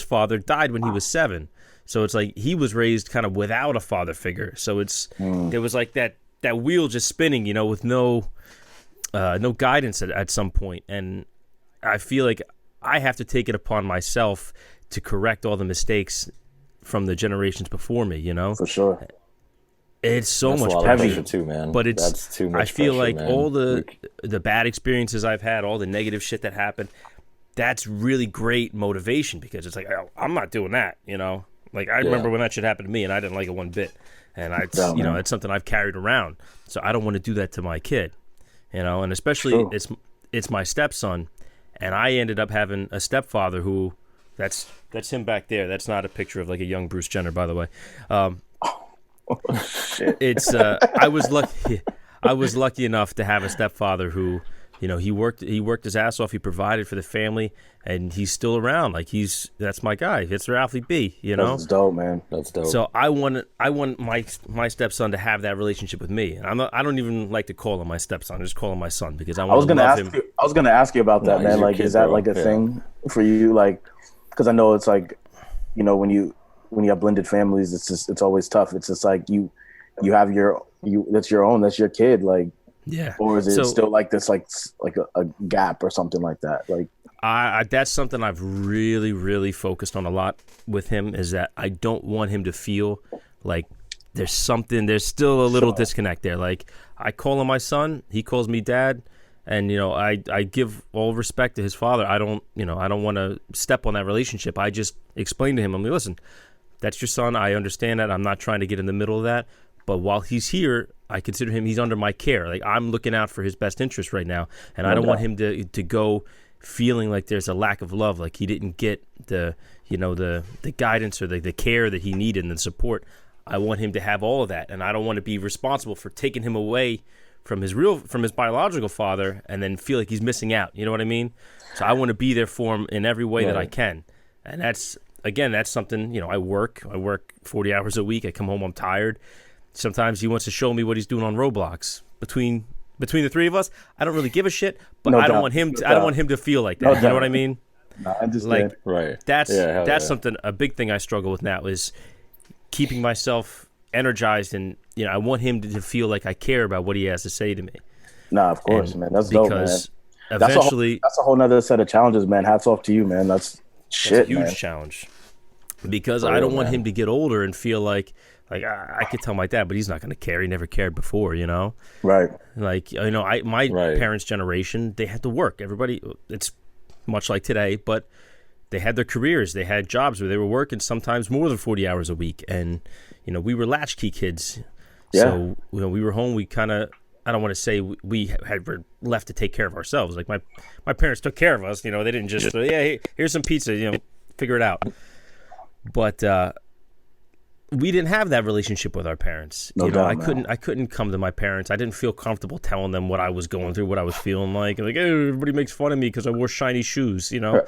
father died when he was 7. So it's like he was raised kind of without a father figure. So there was like that wheel just spinning, with no guidance at some point. And I feel like I have to take it upon myself to correct all the mistakes from the generations before me, For sure. It's so That's much a lot pressure of pressure too, man. But That's too much I feel pressure, like man. all the bad experiences I've had, all the negative shit that happened, that's really great motivation, because it's like, oh, I'm not doing that, Like, I remember when that shit happened to me, and I didn't like it one bit. And it's something I've carried around. So I don't want to do that to my kid, and especially it's my stepson, and I ended up having a stepfather who, that's him back there. That's not a picture of like a young Bruce Jenner, by the way. It's I was lucky enough to have a stepfather who, he worked his ass off. He provided for the family, and he's still around. Like, that's my guy. It's Ralphie B. That's dope, man. That's dope. So I want my stepson to have that relationship with me. And I don't even like to call him my stepson. I just call him my son, because I want to love him. I was gonna ask you about that, man. Like, kid, is that bro. like a thing for you? Like, because I know it's like, when you have blended families, it's always tough. It's just like you have that's your own, that's your kid. Like, yeah. Or is it still like this, like a gap or something like that? Like, that's something I've really, really focused on a lot with him, is that I don't want him to feel like there's still a little disconnect there. Like, I call him my son, he calls me dad, and I give all respect to his father. I don't want to step on that relationship. I just explain to him, I'm like, listen, that's your son. I understand that. I'm not trying to get in the middle of that. But while he's here, I consider he's under my care. Like, I'm looking out for his best interest right now. And I don't want him to go feeling like there's a lack of love, like he didn't get the guidance or the care that he needed and the support. I want him to have all of that. And I don't want to be responsible for taking him away from his biological father and then feel like he's missing out. You know what I mean? So I want to be there for him in every way that I can. And that's something, I work 40 hours a week. I come home, I'm tired. Sometimes he wants to show me what he's doing on Roblox. Between the three of us, I don't really give a shit, but I don't want him to feel like that. You know what I mean? No, I understand. Like, right. That's something, a big thing I struggle with now, is keeping myself energized, and I want him to feel like I care about what he has to say to me. Nah, of course, man. That's dope, man. Eventually, that's a whole nother set of challenges, man. Hats off to you, man. That's a huge challenge, because I don't want him to get older and feel like I could tell my dad, but he's not going to care. He never cared before, Right. Like, my parents' generation, they had to work. Everybody, it's much like today, but they had their careers. They had jobs where they were working sometimes more than 40 hours a week. And, we were latchkey kids. Yeah. So, we were home. We kind of, I don't want to say were left to take care of ourselves. Like, my parents took care of us. They didn't just, hey, here's some pizza, figure it out. But, we didn't have that relationship with our parents. No doubt, I couldn't come to my parents. I didn't feel comfortable telling them what I was going through, what I was feeling like. Like, hey, everybody makes fun of me because I wore shiny shoes. Like,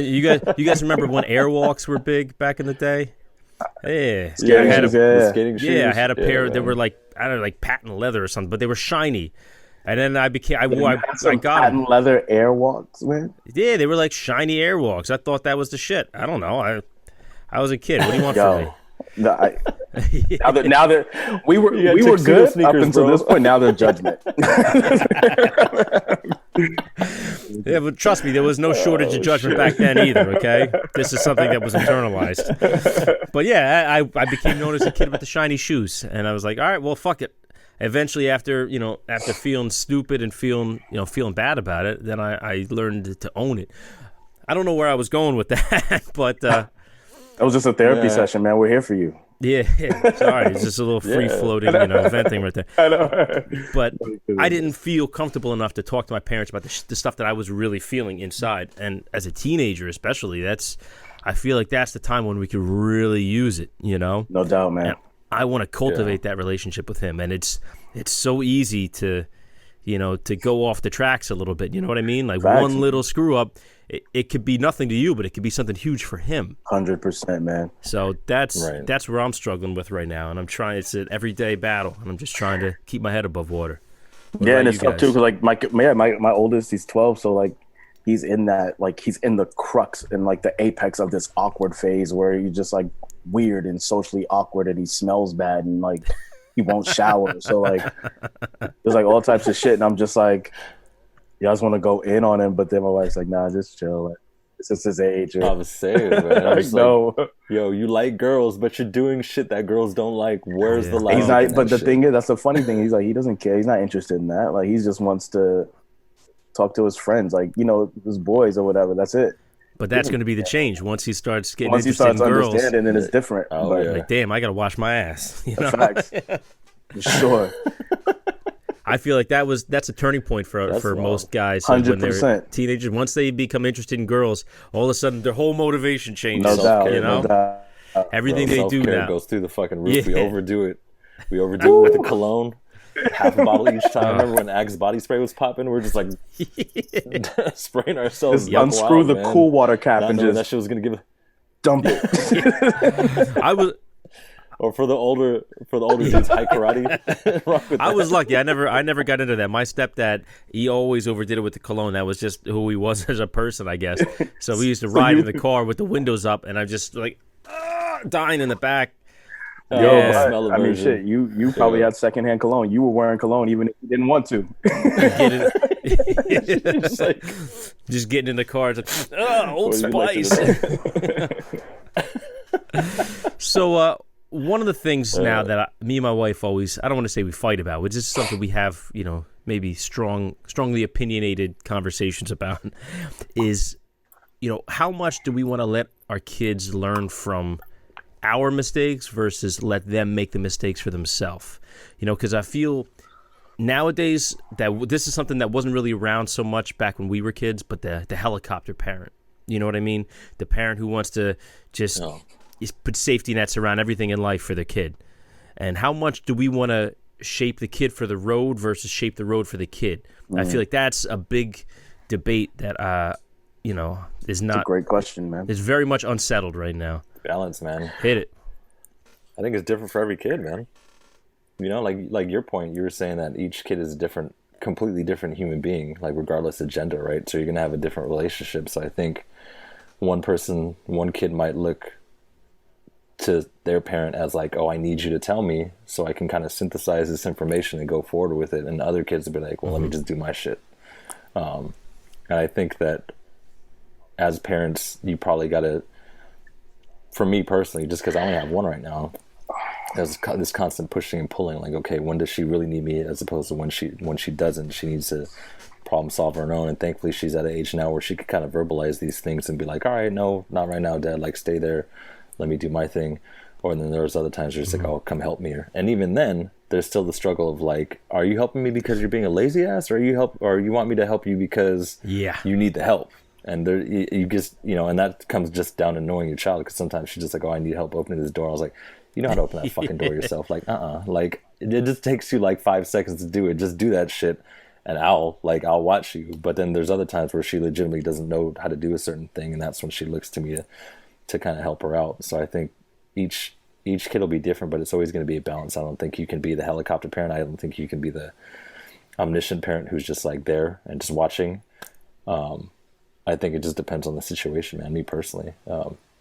you guys remember when Airwalks were big back in the day? Yeah, skating shoes. I had a pair. They were like, I don't know, like patent leather or something, but they were shiny. And then I got patent leather Airwalks, man. Yeah, they were like shiny Airwalks. I thought that was the shit. I don't know. I was a kid. What do you want from me? Now that we were good sneakers, up until this point. Now they're judgment. Yeah, but trust me, there was no shortage of judgment back then either. Okay, this is something that was internalized. But yeah, I became known as a kid with the shiny shoes, and I was like, all right, well, fuck it. Eventually, after feeling stupid and feeling bad about it, then I learned to own it. I don't know where I was going with that, but. That was just a therapy session, man. We're here for you. Yeah. Sorry, it's just a little free-floating, venting right there. I know. But I didn't feel comfortable enough to talk to my parents about the stuff that I was really feeling inside. And as a teenager especially, I feel like that's the time when we could really use it, No doubt, man. And I want to cultivate that relationship with him. And it's so easy to go off the tracks a little bit. You know what I mean? Like, one little screw-up, it could be nothing to you, but it could be something huge for him. 100%, man. So that's where I'm struggling with right now, and I'm trying. It's an everyday battle, and I'm just trying to keep my head above water. And it's tough too, because like my oldest, he's 12, so like he's in that, like, he's in the crux and like the apex of this awkward phase where he's just like weird and socially awkward, and he smells bad, and like he won't shower. So like there's like all types of shit, and I'm just like, you guys want to go in on him, but then my wife's like, nah, just chill. Like, it's just his age. I was saying, man. I'm just no. like, yo, you like girls, but you're doing shit that girls don't like. Where's the line? He's not, but the thing is, that's the funny thing. He's like, he doesn't care. He's not interested in that. Like, he just wants to talk to his friends, like, you know, his boys or whatever. That's it. But that's going to be the change once he starts getting Once he interested starts in girls. understanding, then it's different. Oh, but, yeah. Like, damn, I got to wash my ass. You know? Facts. Sure. I feel like that's a turning point for wild. most guys. Like, when they're 100%. teenagers, once they become interested in girls, all of a sudden their whole motivation changes. No doubt. You know, No doubt. everything they do Self-care now goes through the fucking roof. Yeah. We overdo it. We overdo it with the cologne. Half a bottle each time. Remember when Axe body spray was popping? We're just like spraying ourselves. Just unscrew the cool water cap Not and knowing just that shit was gonna give. dump it. I was Or for the older dudes, high karate. Rock with I that. was lucky. I never got into that. My stepdad, he always overdid it with the cologne. That was just who he was as a person, I guess. So we used to ride in the car with the windows up, and I'm just like dying in the back. Yo, Yeah. but, Smell I mean, aversion. shit. You probably had secondhand cologne. You were wearing cologne even if you didn't want to. Just getting in the car, it's like, Old What do you Spice. So one of the things now that me and my wife always, I don't want to say we fight about, but it's just something we have, you know, maybe strongly opinionated conversations about, is, you know, how much do we want to let our kids learn from our mistakes versus let them make the mistakes for themselves? You know, because I feel nowadays that this is something that wasn't really around so much back when we were kids, but the helicopter parent. You know what I mean? The parent who wants to just put safety nets around everything in life for their kid. And how much do we want to shape the kid for the road versus shape the road for the kid? I feel like that's a big debate that, you know, is not... That's a great question, man. Is very much unsettled right now. Balance, man. Hit it. I think it's different for every kid, man. You know, like your point, you were saying that each kid is a different, completely different human being, like regardless of gender, right? So you're going to have a different relationship. So I think one kid might look to their parent as like, oh, I need you to tell me so I can kind of synthesize this information and go forward with it. And other kids would be like, well, let me just do my shit. And I think that as parents, you probably got to, for me personally, just because I only have one right now, there's this constant pushing and pulling, like, okay, when does she really need me, as opposed to when she doesn't. She needs to problem solve her own, and thankfully she's at an age now where she could kind of verbalize these things and be like, all right, no, not right now, Dad, like, stay there, let me do my thing. Or then there's other times you're just like, oh, come help me. And even then, there's still the struggle of like, are you helping me because you're being a lazy ass, or you want me to help you because you need the help? And there, you just, you know, and that comes just down to knowing your child, because sometimes she's just like, oh, I need help opening this door. I was like, you know how to open that fucking door yourself. Like, like, it just takes you like 5 seconds to do it. Just do that shit, and I'll watch you. But then there's other times where she legitimately doesn't know how to do a certain thing, and that's when she looks to me to kind of help her out. So I think each kid will be different, but it's always going to be a balance. I don't think you can be the helicopter parent. I don't think you can be the omniscient parent who's just like there and just watching. I think it just depends on the situation, man. Me personally,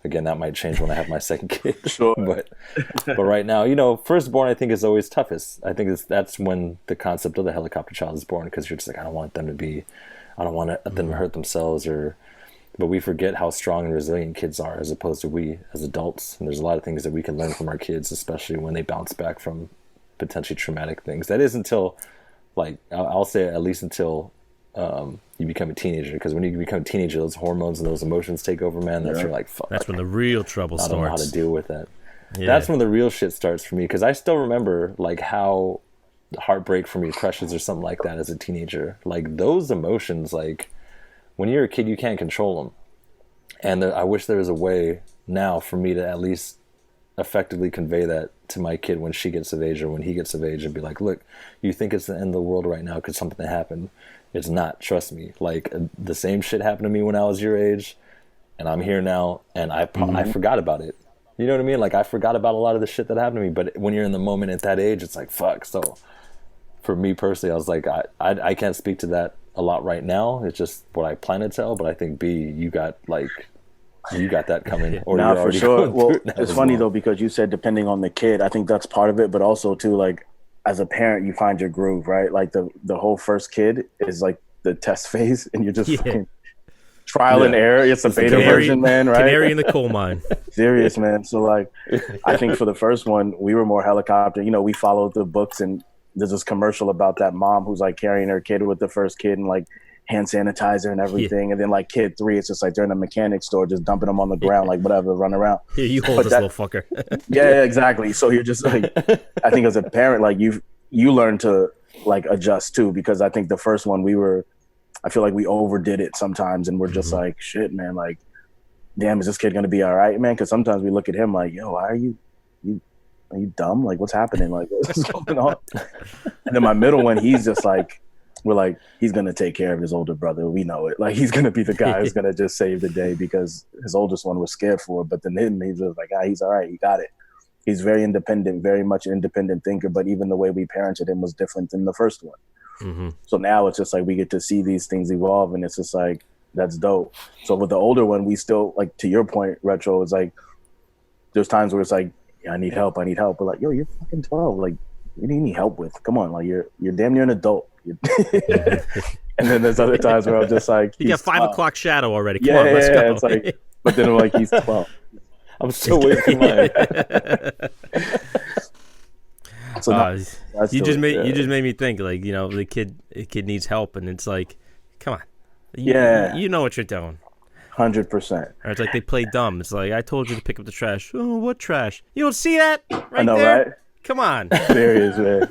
again, that might change when I have my second kid. Sure. but right now, you know, firstborn I think is always toughest. I think that's when the concept of the helicopter child is born, because you're just like, I don't want them to hurt themselves, but we forget how strong and resilient kids are, as opposed to we as adults. And there's a lot of things that we can learn from our kids, especially when they bounce back from potentially traumatic things. That is until, like, I'll say at least until you become a teenager, because when you become a teenager, those hormones and those emotions take over, man. That's like, fuck. That's when the real trouble starts. I don't know how to deal with that. Yeah. That's when the real shit starts for me, because I still remember like how heartbreak from your crushes or something like that as a teenager. Like those emotions, like when you're a kid, you can't control them. And I wish there was a way now for me to at least effectively convey that to my kid when she gets of age or when he gets of age, and be like, look, you think it's the end of the world right now because something happened. It's not, trust me. Like the same shit happened to me when I was your age, and I'm here now, and I forgot about it. You know what I mean? Like I forgot about a lot of the shit that happened to me, but when you're in the moment at that age, it's like, fuck. So for me personally, I was like, I can't speak to that a lot right now. It's just what I plan to tell. But I think B, you got that coming, or Nah, you're for already sure. going Well, through it now it's as funny well. though, because you said depending on the kid, I think that's part of it, but also too, like, as a parent, you find your groove, right? Like the whole first kid is like the test phase, and you're just fucking trial and error. It's a beta version, man, right? Canary in the coal mine. Serious, man. So like, I think for the first one, we were more helicopter. You know, we followed the books, and there's this commercial about that mom who's like carrying her kid with the first kid and like hand sanitizer and everything. And then like kid 3, it's just like they're in a mechanic store, just dumping them on the ground, like whatever, run around. Here, you hold this little fucker. Yeah, exactly. So you're just like, I think as a parent, like you learn to like adjust too, because I think the first one I feel like we overdid it sometimes, and we're just like, shit, man, like, damn, is this kid gonna be all right, man? Because sometimes we look at him like, yo, why are you dumb? Like, what's happening? Like, what's going on? And then my middle one, he's just like, we're like, he's gonna take care of his older brother. We know it. Like, he's gonna be the guy who's gonna just save the day, because his oldest one was scared for it. But then him, he's just like, he's all right. He got it. He's very independent, very much an independent thinker. But even the way we parented him was different than the first one. So now it's just like we get to see these things evolve, and it's just like, that's dope. So with the older one, we still, like, to your point, Retro, it's like there's times where it's like, yeah, I need help. We're like, yo, you're fucking 12. Like, what do you need help with? Come on, like, you're damn near an adult. And then there's other times where I'm just like, you got 5 12. o'clock shadow already. Come on, let's go. It's like, but then I'm like, he's 12. I'm still waiting for mine. So you just made me think, like, you know, the kid needs help, and it's like, come on, you know what you're doing. 100%. Or it's like they play dumb. It's like, I told you to pick up the trash. Oh, what trash? You don't see that right I know, there? right? Come on. Serious, man.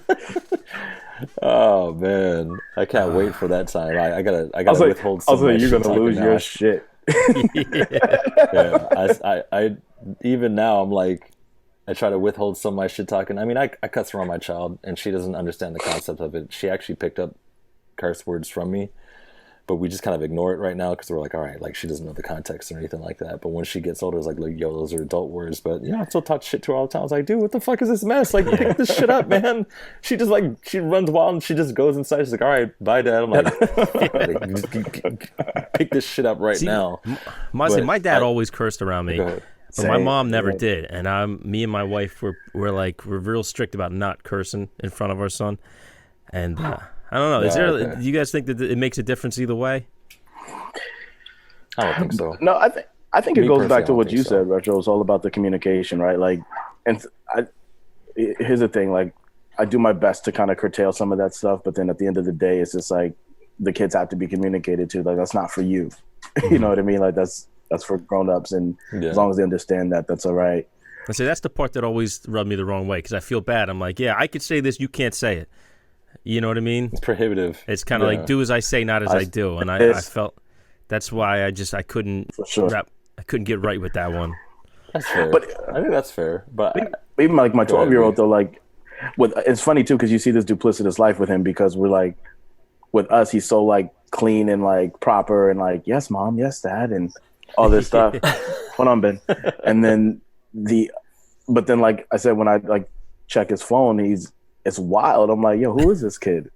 Oh man, I can't wait for that time. I gotta withhold some. I was like, you're shit gonna lose now. your shit. I even now I'm like, I try to withhold some of my shit talking. I mean, I cuss around my child, and she doesn't understand the concept of it. She actually picked up curse words from me, but we just kind of ignore it right now because we're like, all right, like, she doesn't know the context or anything like that. But when she gets older, it's like, yo, those are adult words. But yeah, I still talk shit to her all the time. I was like, dude, what the fuck is this mess? Like, pick this shit up, man. She just, like, she runs wild and she just goes inside. She's like, all right, bye, Dad. I'm like, pick this shit up now. My dad always cursed around me. But my mom never Same. did, and me and my wife were real strict about not cursing in front of our son. And I don't know. Do you guys think that it makes a difference either way? I don't think so. No, I think it goes back to what you so. said, Retro. It's all about the communication, right? Like, and here's the thing, like, I do my best to kind of curtail some of that stuff, but then at the end of the day, it's just like the kids have to be communicated to. Like, that's not for you. You know what I mean? Like, that's for grown-ups, and as long as they understand that, that's all right. I say that's the part that always rubbed me the wrong way, because I feel bad. I'm like, yeah, I could say this, you can't say it. You know what I mean? It's prohibitive. It's kind of like, do as I say, not as I do. And I felt that's why I couldn't For sure. I couldn't get right with that one. That's fair. But I think that's fair. But even like my 12-year-old though, like, it's funny too, because you see this duplicitous life with him, because we're like, with us, he's so like clean and like proper and like, yes, Mom, yes, Dad, and all this stuff. Hold on, Ben. And then but then, like I said, when I like check his phone, it's wild. I'm like, yo, who is this kid?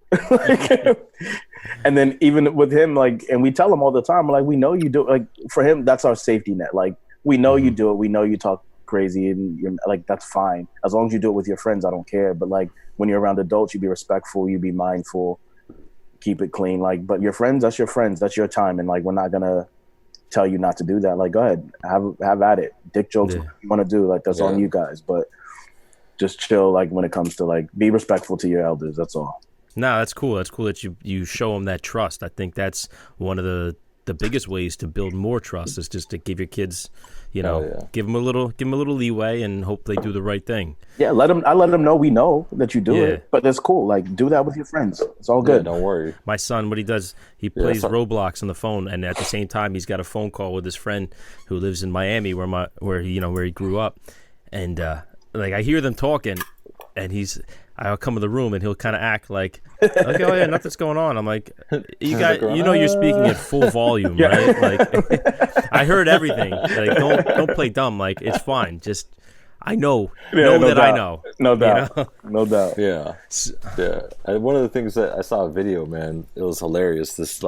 And then even with him, like, and we tell him all the time, like, we know you do, like, for him, that's our safety net. Like, we know you do it. We know you talk crazy, and you're like, that's fine. As long as you do it with your friends, I don't care. But like, when you're around adults, you be respectful, you be mindful, keep it clean. Like, but your friends, that's your friends, that's your time. And like, we're not gonna tell you not to do that. Like, go ahead, have at it. Dick jokes, what you want to do, like, that's on you guys. But just chill, like, when it comes to like, be respectful to your elders. That's all. No, that's cool. That's cool that you show them that trust. I think that's one of the biggest ways to build more trust, is just to give your kids, you know, give them a little leeway and hope they do the right thing. Yeah, I let them know we know that you do it, but that's cool. Like, do that with your friends. It's all good. Don't worry. My son, what he does, he plays Roblox on the phone, and at the same time, he's got a phone call with his friend who lives in Miami, where he grew up, and like, I hear them talking, and I'll come in the room and he'll kind of act like, oh yeah, nothing's going on. I'm like, you know, you're speaking at full volume, right? Like, I heard everything. Like, don't play dumb. Like, it's fine. Just, I know. Yeah, know no that doubt. I know. No doubt. You know? No doubt. Yeah, yeah. And one of the things that I saw a video, man, it was hilarious. This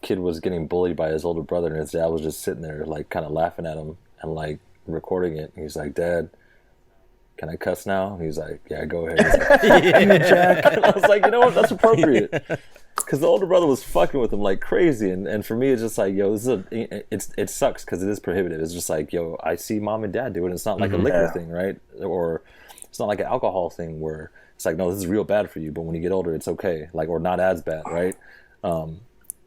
kid was getting bullied by his older brother, and his dad was just sitting there, like, kind of laughing at him and like recording it. And he's like, "Dad, can I cuss now?" And he's like, "Yeah, go ahead." He's like, "You Jack." And I was like, you know what? That's appropriate. Because the older brother was fucking with him like crazy, and for me, it's just like, yo, it sucks because it is prohibitive. It's just like, yo, I see mom and dad do it. It's not like a liquor thing, right? Or it's not like an alcohol thing where it's like, no, this is real bad for you, but when you get older, it's okay, like, or not as bad, right? But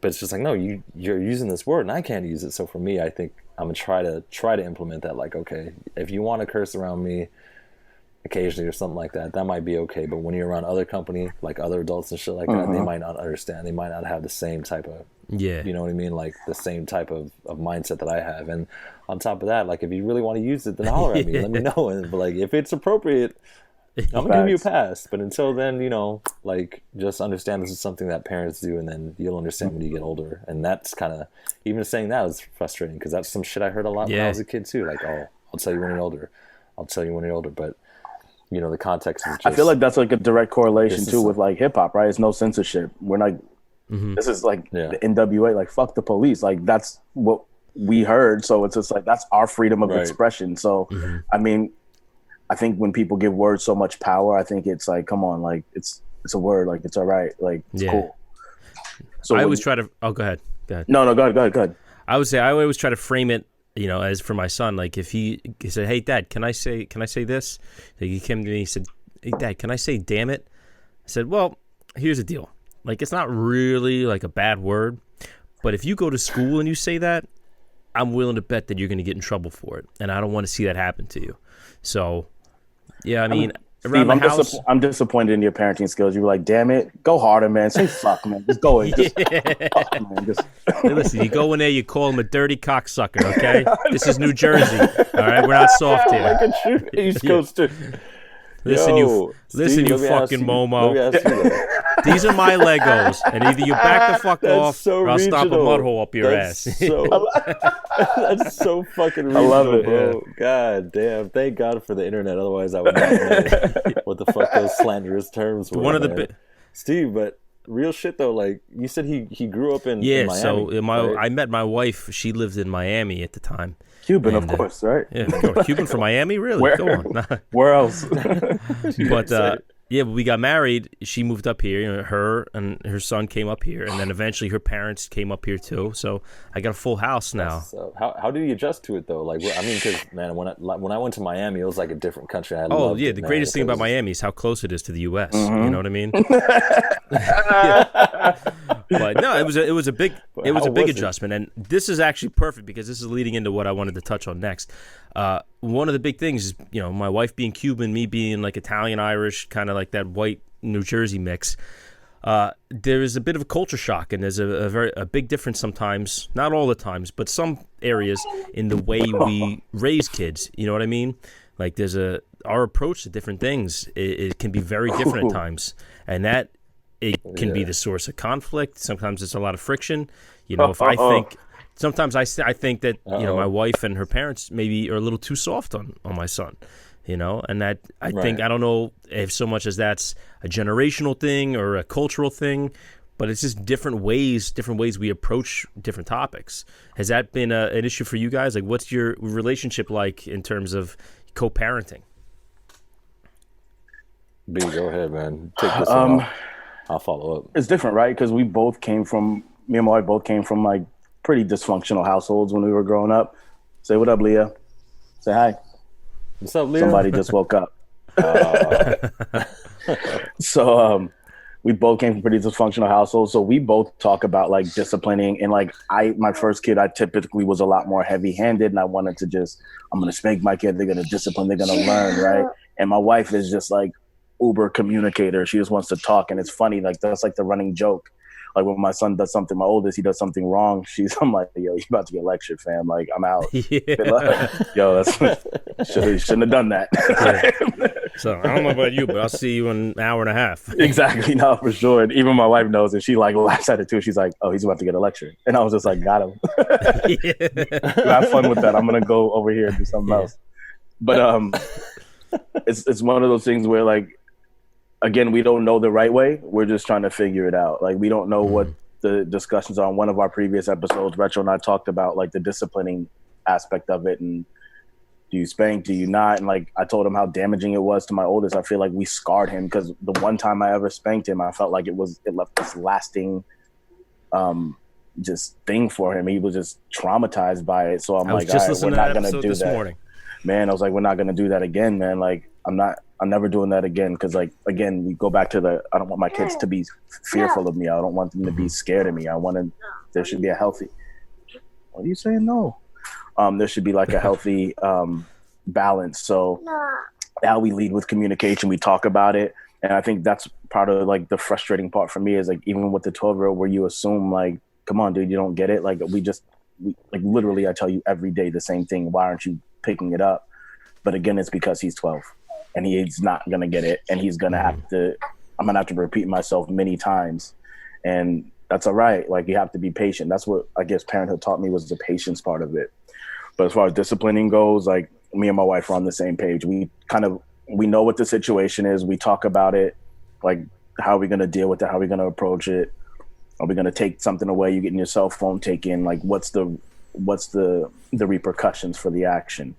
it's just like, no, you're using this word, and I can't use it. So for me, I think I'm gonna try to implement that. Like, okay, if you want to curse around me occasionally or something like that, that might be okay. But when you're around other company, like other adults and shit like that, they might not understand. They might not have the same type of, you know what I mean? Like the same type of mindset that I have. And on top of that, like, if you really want to use it, then holler at me. Let me know. And but like, if it's appropriate, I'm gonna give you a pass. But until then, you know, like, just understand this is something that parents do, and then you'll understand when you get older. And that's kind of, even saying that is frustrating, because that's some shit I heard a lot when I was a kid too. Like, oh, I'll tell you when you're older. I'll tell you when you're older. But you know, the context is just, I feel like that's like a direct correlation too with like hip hop, right? It's no censorship. We're like, this is like the NWA, like, fuck the police. Like, that's what we heard. So it's just like, that's our freedom of expression. So, I mean, I think when people give words so much power, I think it's like, come on, like, it's a word, like, it's all right, like, it's cool. So I always try to. Oh, go ahead. No, go ahead. I would say I always try to frame it, you know, as for my son. Like, if he said, "Hey, Dad, can I say this?" Like, he came to me, he said, "Hey, Dad, can I say damn it?" I said, "Well, here's the deal. Like, it's not really like a bad word, but if you go to school and you say that, I'm willing to bet that you're going to get in trouble for it, and I don't want to see that happen to you." So, yeah, I mean, around the house, I'm disappointed in your parenting skills. You were like, "Damn it, go harder, man. Say fuck, man. Just go in. Just, fuck, man. Just." Hey, listen, you go in there, you call him a dirty cocksucker, okay? This is New Jersey, all right? We're not soft here. like a true East Coaster. Listen, Yo, Steve, you fucking Momo. Let me ask you that. These are my Legos, and either you back the fuck off, so or I'll stomp a regional. mud hole up your That's ass. That's so fucking regional, love it, bro. God damn. Thank God for the internet. Otherwise, I would not know what the fuck those slanderous terms were. One of the Steve, but real shit though. Like, you said he grew up in yeah. Miami, So right? I met my wife. She lived in Miami at the time. Cuban, And, of course, right? Yeah, Cuban from Miami, really? Where? Go on. Where else? But yeah, but we got married. She moved up here. You know, her and her son came up here, and then eventually her parents came up here too. So I got a full house now. So how do you adjust to it though? Like, I mean, because man, when I went to Miami, it was like a different country. Oh yeah, the greatest thing about Miami is how close it is to the U.S. Mm-hmm. You know what I mean? But no, it was a big adjustment, and this is actually perfect because this is leading into what I wanted to touch on next. One of the big things is, you know, my wife being Cuban, me being like Italian Irish, kind of like that white New Jersey mix. There is a bit of a culture shock, and there's a big difference sometimes, not all the times, but some areas in the way we raise kids. You know what I mean? Like, our approach to different things. It can be very different at times, and that it can be the source of conflict. Sometimes it's a lot of friction. You know, if I think. Sometimes I think that, you know, my wife and her parents maybe are a little too soft on my son, you know, and that I think, I don't know if so much as that's a generational thing or a cultural thing, but it's just different ways we approach different topics. Has that been an issue for you guys? Like, what's your relationship like in terms of co-parenting? B, go ahead, man. Take this one off. I'll follow up. It's different, right? Because me and my wife both came from like pretty dysfunctional households when we were growing up. Say what up, Leah. Say hi. What's up, Leah? Somebody just woke up. So we both came from pretty dysfunctional households. So we both talk about like disciplining, and like my first kid, I typically was a lot more heavy-handed, and I wanted to I'm going to spank my kid. They're going to discipline. They're going to learn, right? And my wife is just like uber communicator. She just wants to talk, and it's funny. Like, that's like the running joke. Like, when my son does something, my oldest, he does something wrong. I'm like, yo, you about to get lectured, fam. Like, I'm out. Yeah. Yo, shouldn't have done that. Yeah. So I don't know about you, but I'll see you in an hour and a half. Exactly. No, for sure. And even my wife knows, and she like laughs at it too. She's like, oh, he's about to get a lecture. And I was just like, got him. Yeah. Have fun with that. I'm going to go over here and do something else. But it's one of those things where, like, again, we don't know the right way. We're just trying to figure it out. Like, we don't know what the discussions are. On one of our previous episodes, Retro and I talked about, like, the disciplining aspect of it, and do you spank, do you not? And, like, I told him how damaging it was to my oldest. I feel like we scarred him, because the one time I ever spanked him, I felt like it left this lasting just thing for him. He was just traumatized by it. So I'm like, all right, we're not going to do that. Morning. Man, I was like, we're not going to do that again, man. Like, I'm never doing that again. Because, like, again, we go back to I don't want my kids to be fearful of me. I don't want them to be scared of me. There should be a healthy, what are you saying? No. There should be, like, a healthy balance. So now we lead with communication. We talk about it. And I think that's part of, like, the frustrating part for me is, like, even with the 12-year-old, where you assume, like, come on, dude, you don't get it. Like, like, literally, I tell you every day the same thing. Why aren't you picking it up? But again, it's because he's 12 and he's not going to get it. And he's going to I'm going to have to repeat myself many times. And that's all right. Like, you have to be patient. That's what I guess parenthood taught me, was the patience part of it. But as far as disciplining goes, like, me and my wife are on the same page. We know what the situation is. We talk about it. Like, how are we going to deal with it? How are we going to approach it? Are we going to take something away? You getting your cell phone taken? Like, what's the repercussions for the action?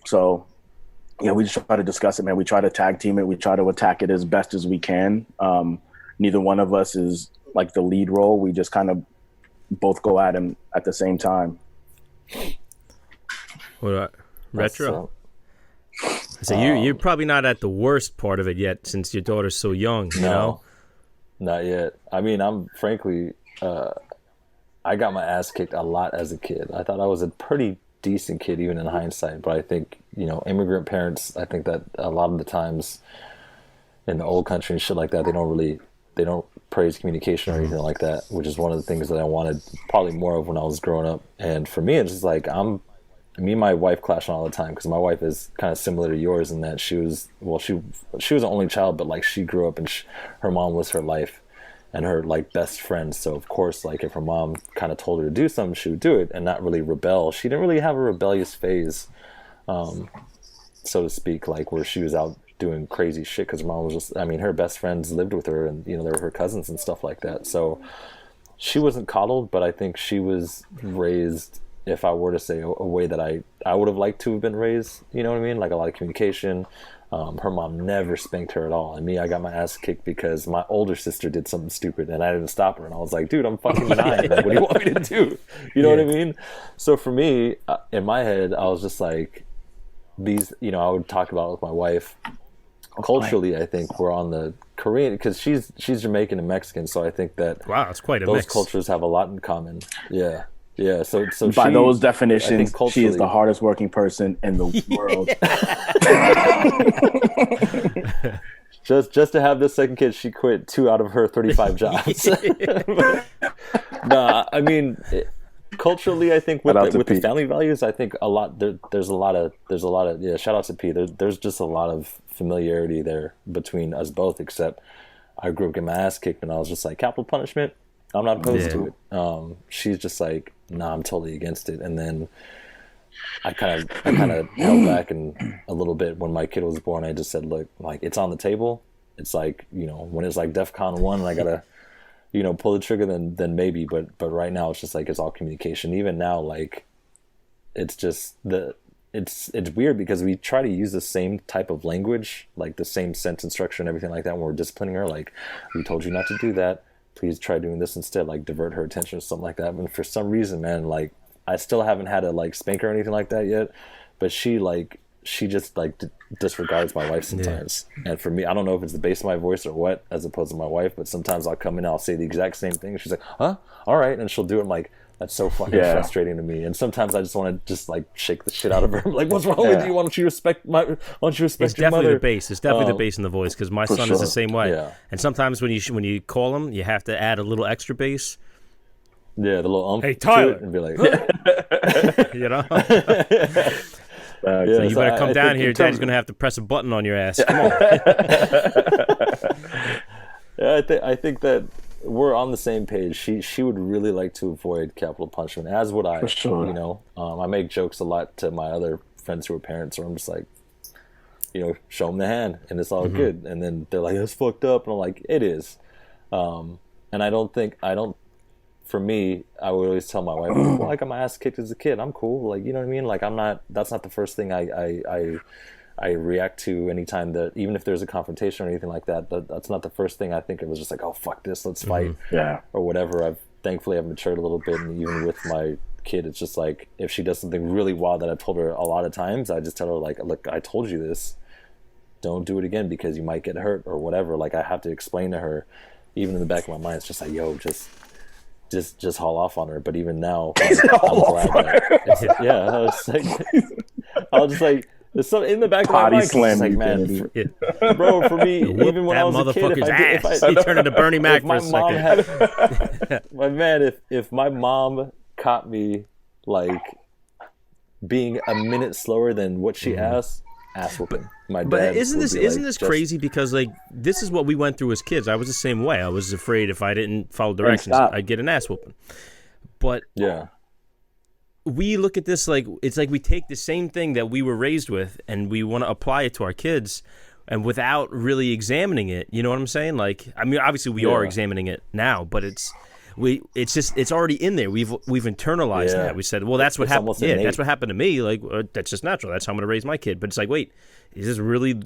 So, yeah, we just try to discuss it, man. We try to tag team it. We try to attack it as best as we can. Neither one of us is, like, the lead role. We just kind of both go at him at the same time. What, Retro? So you're probably not at the worst part of it yet, since your daughter's so young. You know? Not yet. I mean, I'm frankly, I got my ass kicked a lot as a kid. I thought I was a pretty decent kid, even in hindsight. But I think, immigrant parents, I think that a lot of the times in the old country and shit like that, they don't praise communication or anything like that, which is one of the things that I wanted probably more of when I was growing up. And for me, it's just like, me and my wife clash all the time, because my wife is kind of similar to yours in that she was an only child, but, like, she grew up and her mom was her life and her, like, best friend. So of course, like, if her mom kind of told her to do something, she would do it and not really rebel. She didn't really have a rebellious phase, so to speak, like, where she was out doing crazy shit, because her mom was just, I mean, her best friends lived with her, and they were her cousins and stuff like that. So she wasn't coddled, but I think she was raised, if I were to say, a way that I would have liked to have been raised, you know what I mean? Like, a lot of communication. Her mom never spanked her at all. And me, I got my ass kicked because my older sister did something stupid and I didn't stop her. And I was like, dude, I'm fucking 9. Like, what do you want me to do? You know what I mean? So for me, in my head, I was just like, I would talk about it with my wife. Culturally, I think we're on the Korean, because she's Jamaican and Mexican. So I think that wow, it's quite a those mix. cultures have a lot in common. Yeah. Yeah, so by those definitions, she is the hardest working person in the world. Just to have this second kid, she quit 2 out of her 35 jobs. Nah, I mean, culturally, I think with the family values, I think a lot. There's a lot of yeah. Shout out to P. There's just a lot of familiarity there between us both. Except I grew up getting my ass kicked, and I was just like, capital punishment, I'm not opposed to it. She's just like, nah, I'm totally against it. And then I kind of held back a little bit when my kid was born. I just said, look, like, it's on the table. It's like, when it's like DEFCON 1 and I gotta, pull the trigger, then maybe. But right now it's just like, it's all communication. Even now, like, it's just it's weird because we try to use the same type of language, like the same sentence structure and everything like that when we're disciplining her. Like, we told you not to do that. Please try doing this instead, like divert her attention or something like that. But for some reason, man, like, I still haven't had to like spank her or anything like that yet. But she just like disregards my wife sometimes. And for me, I don't know if it's the bass of my voice or what, as opposed to my wife, but sometimes I'll come in and I'll say the exact same thing. She's like, huh? All right. And she'll do it. I'm like, that's so fucking frustrating to me. And sometimes I just want to just like shake the shit out of her. I'm like, what's wrong with you? Why don't you respect your mother? It's definitely the bass in the voice, because my son is the same way. Yeah. And sometimes when you call him, you have to add a little extra bass. Yeah, the little hey Tyler, and be like, so you better come down here. Daddy's gonna have to press a button on your ass. Come on. I think that we're on the same page. She would really like to avoid capital punishment, as would I. For sure. I make jokes a lot to my other friends who are parents where I'm just like, show them the hand and it's all good. And then they're like, it's fucked up. And I'm like, it is. And for me, I would always tell my wife, well, I got my ass kicked as a kid. I'm cool. Like, you know what I mean? Like, that's not the first thing I react to anytime that, even if there's a confrontation or anything like that, that's not the first thing I think. It was just like, oh, fuck this, let's fight. Or whatever. Thankfully I've matured a little bit, and even with my kid, it's just like, if she does something really wild that I've told her a lot of times, I just tell her like, look, I told you this, don't do it again because you might get hurt or whatever. Like, I have to explain to her, even in the back of my mind, it's just like, yo, just haul off on her. But even now, I'm glad that I was just like, there's some in the back of my mind. It's like, man, bro, for me, even when I was a kid, if he turned into Bernie Mac for a second. My man, if my mom caught me like being a minute slower than what she asked, ass whooping. My dad. But isn't this crazy? Because like, this is what we went through as kids. I was the same way. I was afraid if I didn't follow directions, I'd get an ass whooping. But yeah, we look at this like, it's like we take the same thing that we were raised with and we want to apply it to our kids, and without really examining it. You know what I'm saying? Like, I mean, obviously we are examining it now, but it's already in there. We've internalized that. We said, well, that's what happened. Yeah, that's what happened to me. Like, that's just natural. That's how I'm going to raise my kid. But it's like, wait, is this really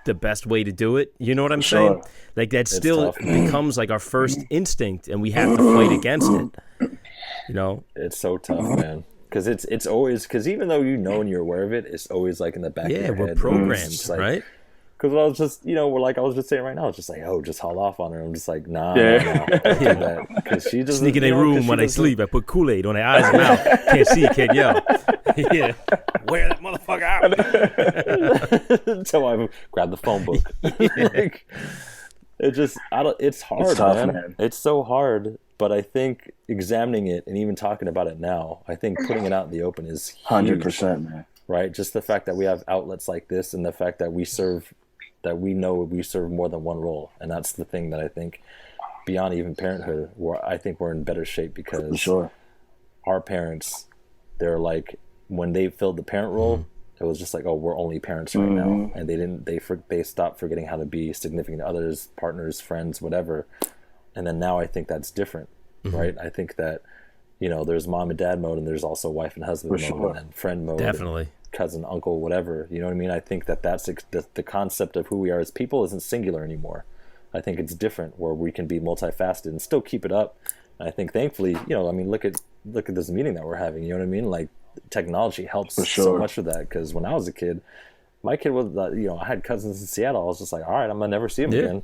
the best way to do it? You know what I'm saying? Like, that still becomes like our first instinct, and we have to fight against it. You know, it's so tough, man. Because it's always, because even though and you're aware of it, it's always like in the back of your head. Yeah, we're programmed, like, right? Because I was just, I was just saying right now, it's just like, oh, just haul off on her. I'm just like, nah, I can't do that. Because she just sneak in a room when I sleep. I put Kool-Aid on their eyes and mouth. Can't see, can't yell. Yeah, wear that motherfucker out. Until I grab the phone book. It's hard, it's tough, man. It's so hard. But I think examining it and even talking about it now, I think putting it out in the open is huge, 100%, man. Right? Just the fact that we have outlets like this, and the fact that we know we serve more than one role. And that's the thing that I think, beyond even parenthood, I think we're in better shape, because our parents, they're like, when they filled the parent role, it was just like, oh, we're only parents right now. And they stopped forgetting how to be significant others, partners, friends, whatever. And then now I think that's different, right? I think that, there's mom and dad mode, and there's also wife and husband mode, and friend mode. Definitely. Cousin, uncle, whatever. You know what I mean? I think that's the concept of who we are as people isn't singular anymore. I think it's different, where we can be multifaceted and still keep it up. And I think, thankfully, look at this meeting that we're having. You know what I mean? Like, technology helps so much with that. Because when I was a kid, my kid was, I had cousins in Seattle. I was just like, all right, I'm gonna never see them again.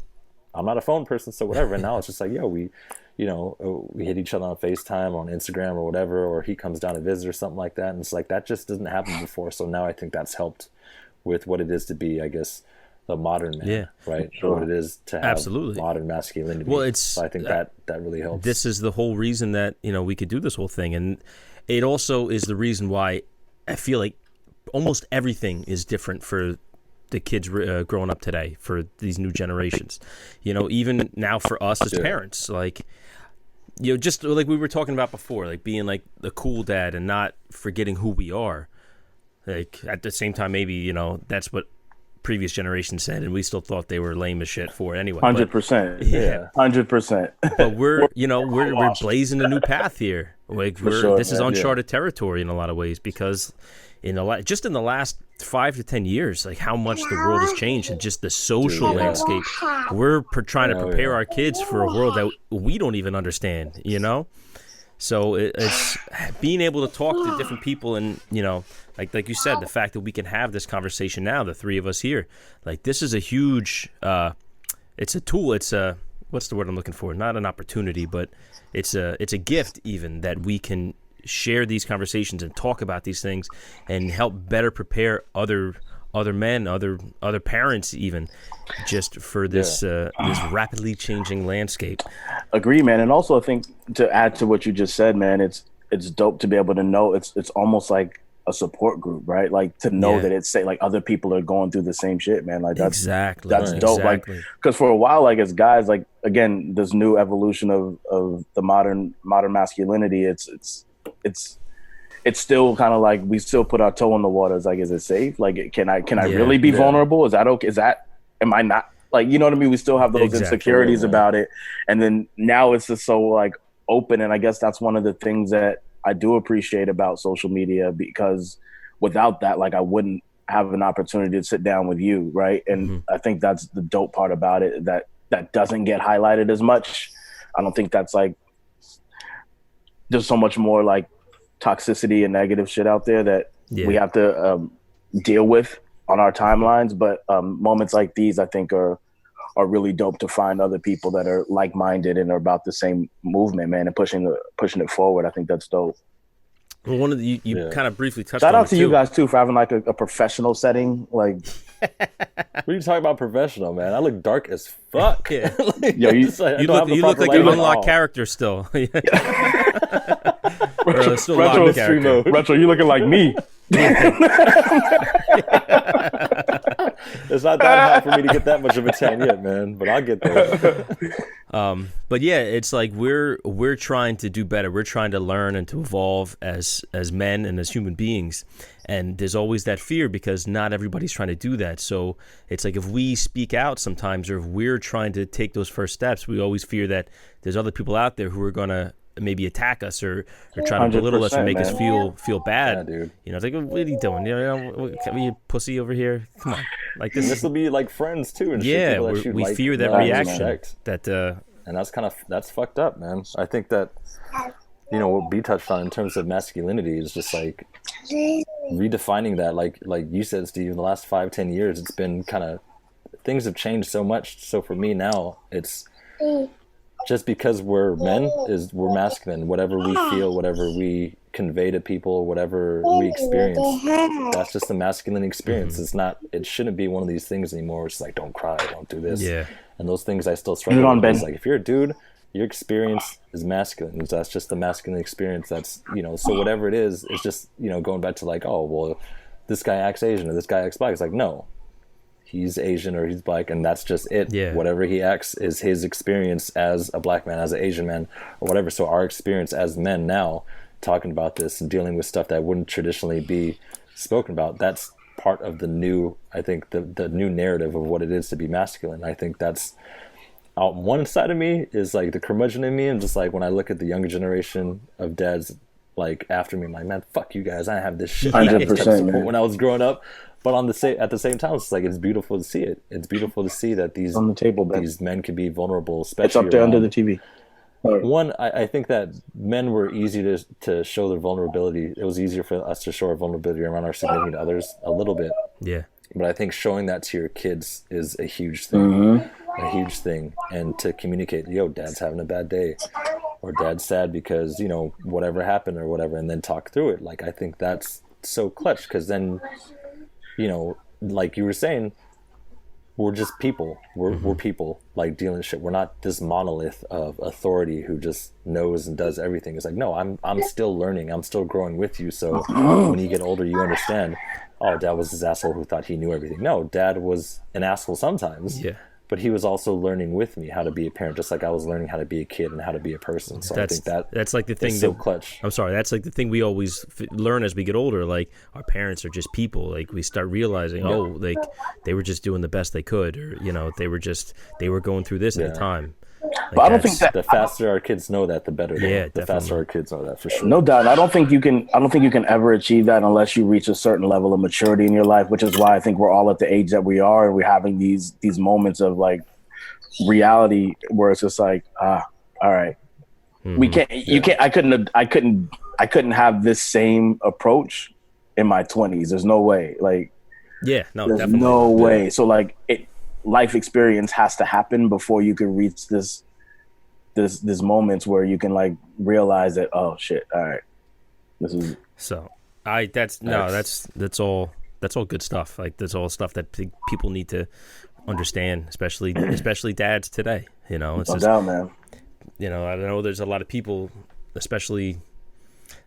I'm not a phone person, so whatever. And now it's just like, we hit each other on FaceTime, on Instagram or whatever, or he comes down to visit or something like that. And it's like, that just doesn't happen before. So now I think that's helped with what it is to be, I guess, the modern man, right? What it is to have modern masculinity. Well, so I think that really helps. This is the whole reason that, we could do this whole thing. And it also is the reason why I feel like almost everything is different for the kids growing up today, for these new generations. Even now for us as parents, like, just like we were talking about before, like being like the cool dad and not forgetting who we are. Like, at the same time, maybe, that's what previous generations said, and we still thought they were lame as shit for it anyway. 100%. Yeah. 100%. But we're blazing a new path here. Like, this is uncharted territory in a lot of ways, because in the last 5 to 10 years, like, how much the world has changed, and just the social landscape. We're trying to prepare our kids for a world that we don't even understand, So it's being able to talk to different people, and like you said, the fact that we can have this conversation now, the three of us here, like, this is a huge it's a tool. It's a, what's the word I'm looking for? Not an opportunity, but it's a gift, even, that we can share these conversations and talk about these things and help better prepare other men, other parents, even, just for this this rapidly changing landscape. Agree, man. And also, I think, to add to what you just said, man, it's dope to be able to know it's almost like a support group, right? Like, to know that it's, say, like, other people are going through the same shit, man. Like, that's dope. Exactly. Like, because for a while, like, as guys, like, again, this new evolution of the modern masculinity, it's it's still kind of like we still put our toe in the water. It's like, is it safe? Like, can I really be vulnerable? Is that okay? Am I not, like, you know what I mean? We still have those insecurities about it. And then now it's just so like open. And I guess that's one of the things that I do appreciate about social media, because without that, like, I wouldn't have an opportunity to sit down with you. Right. And I think that's the dope part about it, that doesn't get highlighted as much. I don't think that's like, there's so much more like toxicity and negative shit out there that we have to deal with on our timelines. But moments like these, I think, are really dope to find other people that are like-minded and are about the same movement, man, and pushing it forward. I think that's dope. Well, one of the, you kind of briefly touched Shout on out to you guys too for having like a professional setting. Like, what are you talking about professional, man? I look dark as fuck. Yeah. Yo, you look like an unlocked character still. Still Retro, you looking like me. It's not that hard for me to get that much of a tan yet, man, but I'll get there. But yeah, it's like we're trying to do better. We're trying to learn and to evolve as men and as human beings. And there's always that fear because not everybody's trying to do that. So it's like if we speak out sometimes, or if we're trying to take those first steps, we always fear that there's other people out there who are going to maybe attack us or try to belittle us or make us feel bad. Yeah, dude. You know, it's like, what are you doing? You know, are you pussy over here? Come on. Like this will be like friends too. And yeah, we fear that reaction. And that's fucked up, man. I think that, you know, what B touched on in terms of masculinity is just like redefining that. Like you said, Steve, in the last 5-10 years, it's been kind of, things have changed so much. So for me now, it's just because we're men, we're masculine. Whatever we feel, whatever we convey to people, whatever we experience, that's just the masculine experience. It's not, it shouldn't be one of these things anymore. It's like, don't cry, don't do this. Yeah. And those things I still struggle with. It's like, if you're a dude, your experience is masculine. That's just the masculine experience. That's, you know, so whatever it is, it's just, you know, going back to like, oh, well, this guy acts Asian or this guy acts black. It's like, no, he's Asian or he's black, and that's just it. Yeah. Whatever he acts is his experience as a black man, as an Asian man, or whatever. So our experience as men now, talking about this and dealing with stuff that wouldn't traditionally be spoken about, that's part of the new, I think, the new narrative of what it is to be masculine. I think that's out one side of me is like the curmudgeon in me, and just like when I look at the younger generation of dads like after me, I'm like, man, fuck you guys, I didn't have this shit 100%, when I was growing up. But at the same time, it's like, it's beautiful to see it. It's beautiful to see that these on the table, these men can be vulnerable, especially it's up there under the TV. One, I think that men were easy to show their vulnerability. It was easier for us to show our vulnerability around our significant others a little bit. Yeah. But I think showing that to your kids is a huge thing. A huge thing. And to communicate, yo, dad's having a bad day, or dad's sad because, you know, whatever happened or whatever, and then talk through it. Like, I think that's so clutch, because then, you know, like you were saying, we're just people. We're people, like, dealing with shit. We're not this monolith of authority who just knows and does everything. It's like, no, I'm still learning. I'm still growing with you. So when you get older, you understand, oh, dad was this asshole who thought he knew everything. No, dad was an asshole sometimes. Yeah. But he was also learning with me how to be a parent, just like I was learning how to be a kid and how to be a person. So I think that's like the thing so clutch. I'm sorry, that's like the thing we always learn as we get older. Like, our parents are just people. Like, we start realizing, oh, like they were just doing the best they could, or, you know, they were going through this at the time. Like, but I don't think that the faster our kids know that, the better. Yeah, the faster our kids know that, for sure. No doubt. I don't think you can ever achieve that unless you reach a certain level of maturity in your life, which is why I think we're all at the age that we are, and we're having these moments of like reality where it's just like, all right, we can't, you can't, I couldn't have this same approach in my 20s. There's no way. Like, yeah, no, there's definitely no way. So like, life experience has to happen before you can reach this moments where you can like realize that, oh shit, all right, this is so. That's all good stuff. Like, that's all stuff that people need to understand, especially dads today. You know, it's no doubt, man. You know, I know there's a lot of people, especially,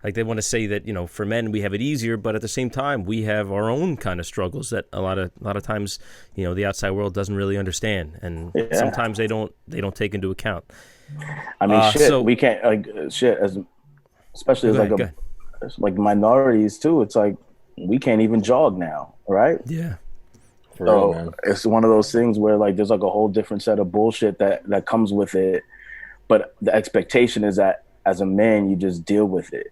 like, they want to say that, you know, for men we have it easier, but at the same time we have our own kind of struggles that a lot of times, you know, the outside world doesn't really understand, and sometimes they don't take into account. I mean, we can't, like, shit, as especially as like like minorities too. It's like we can't even jog now, right? Yeah. For real, So man. it's one of those things where like there's like a whole different set of bullshit that comes with it. But the expectation is that as a man, you just deal with it.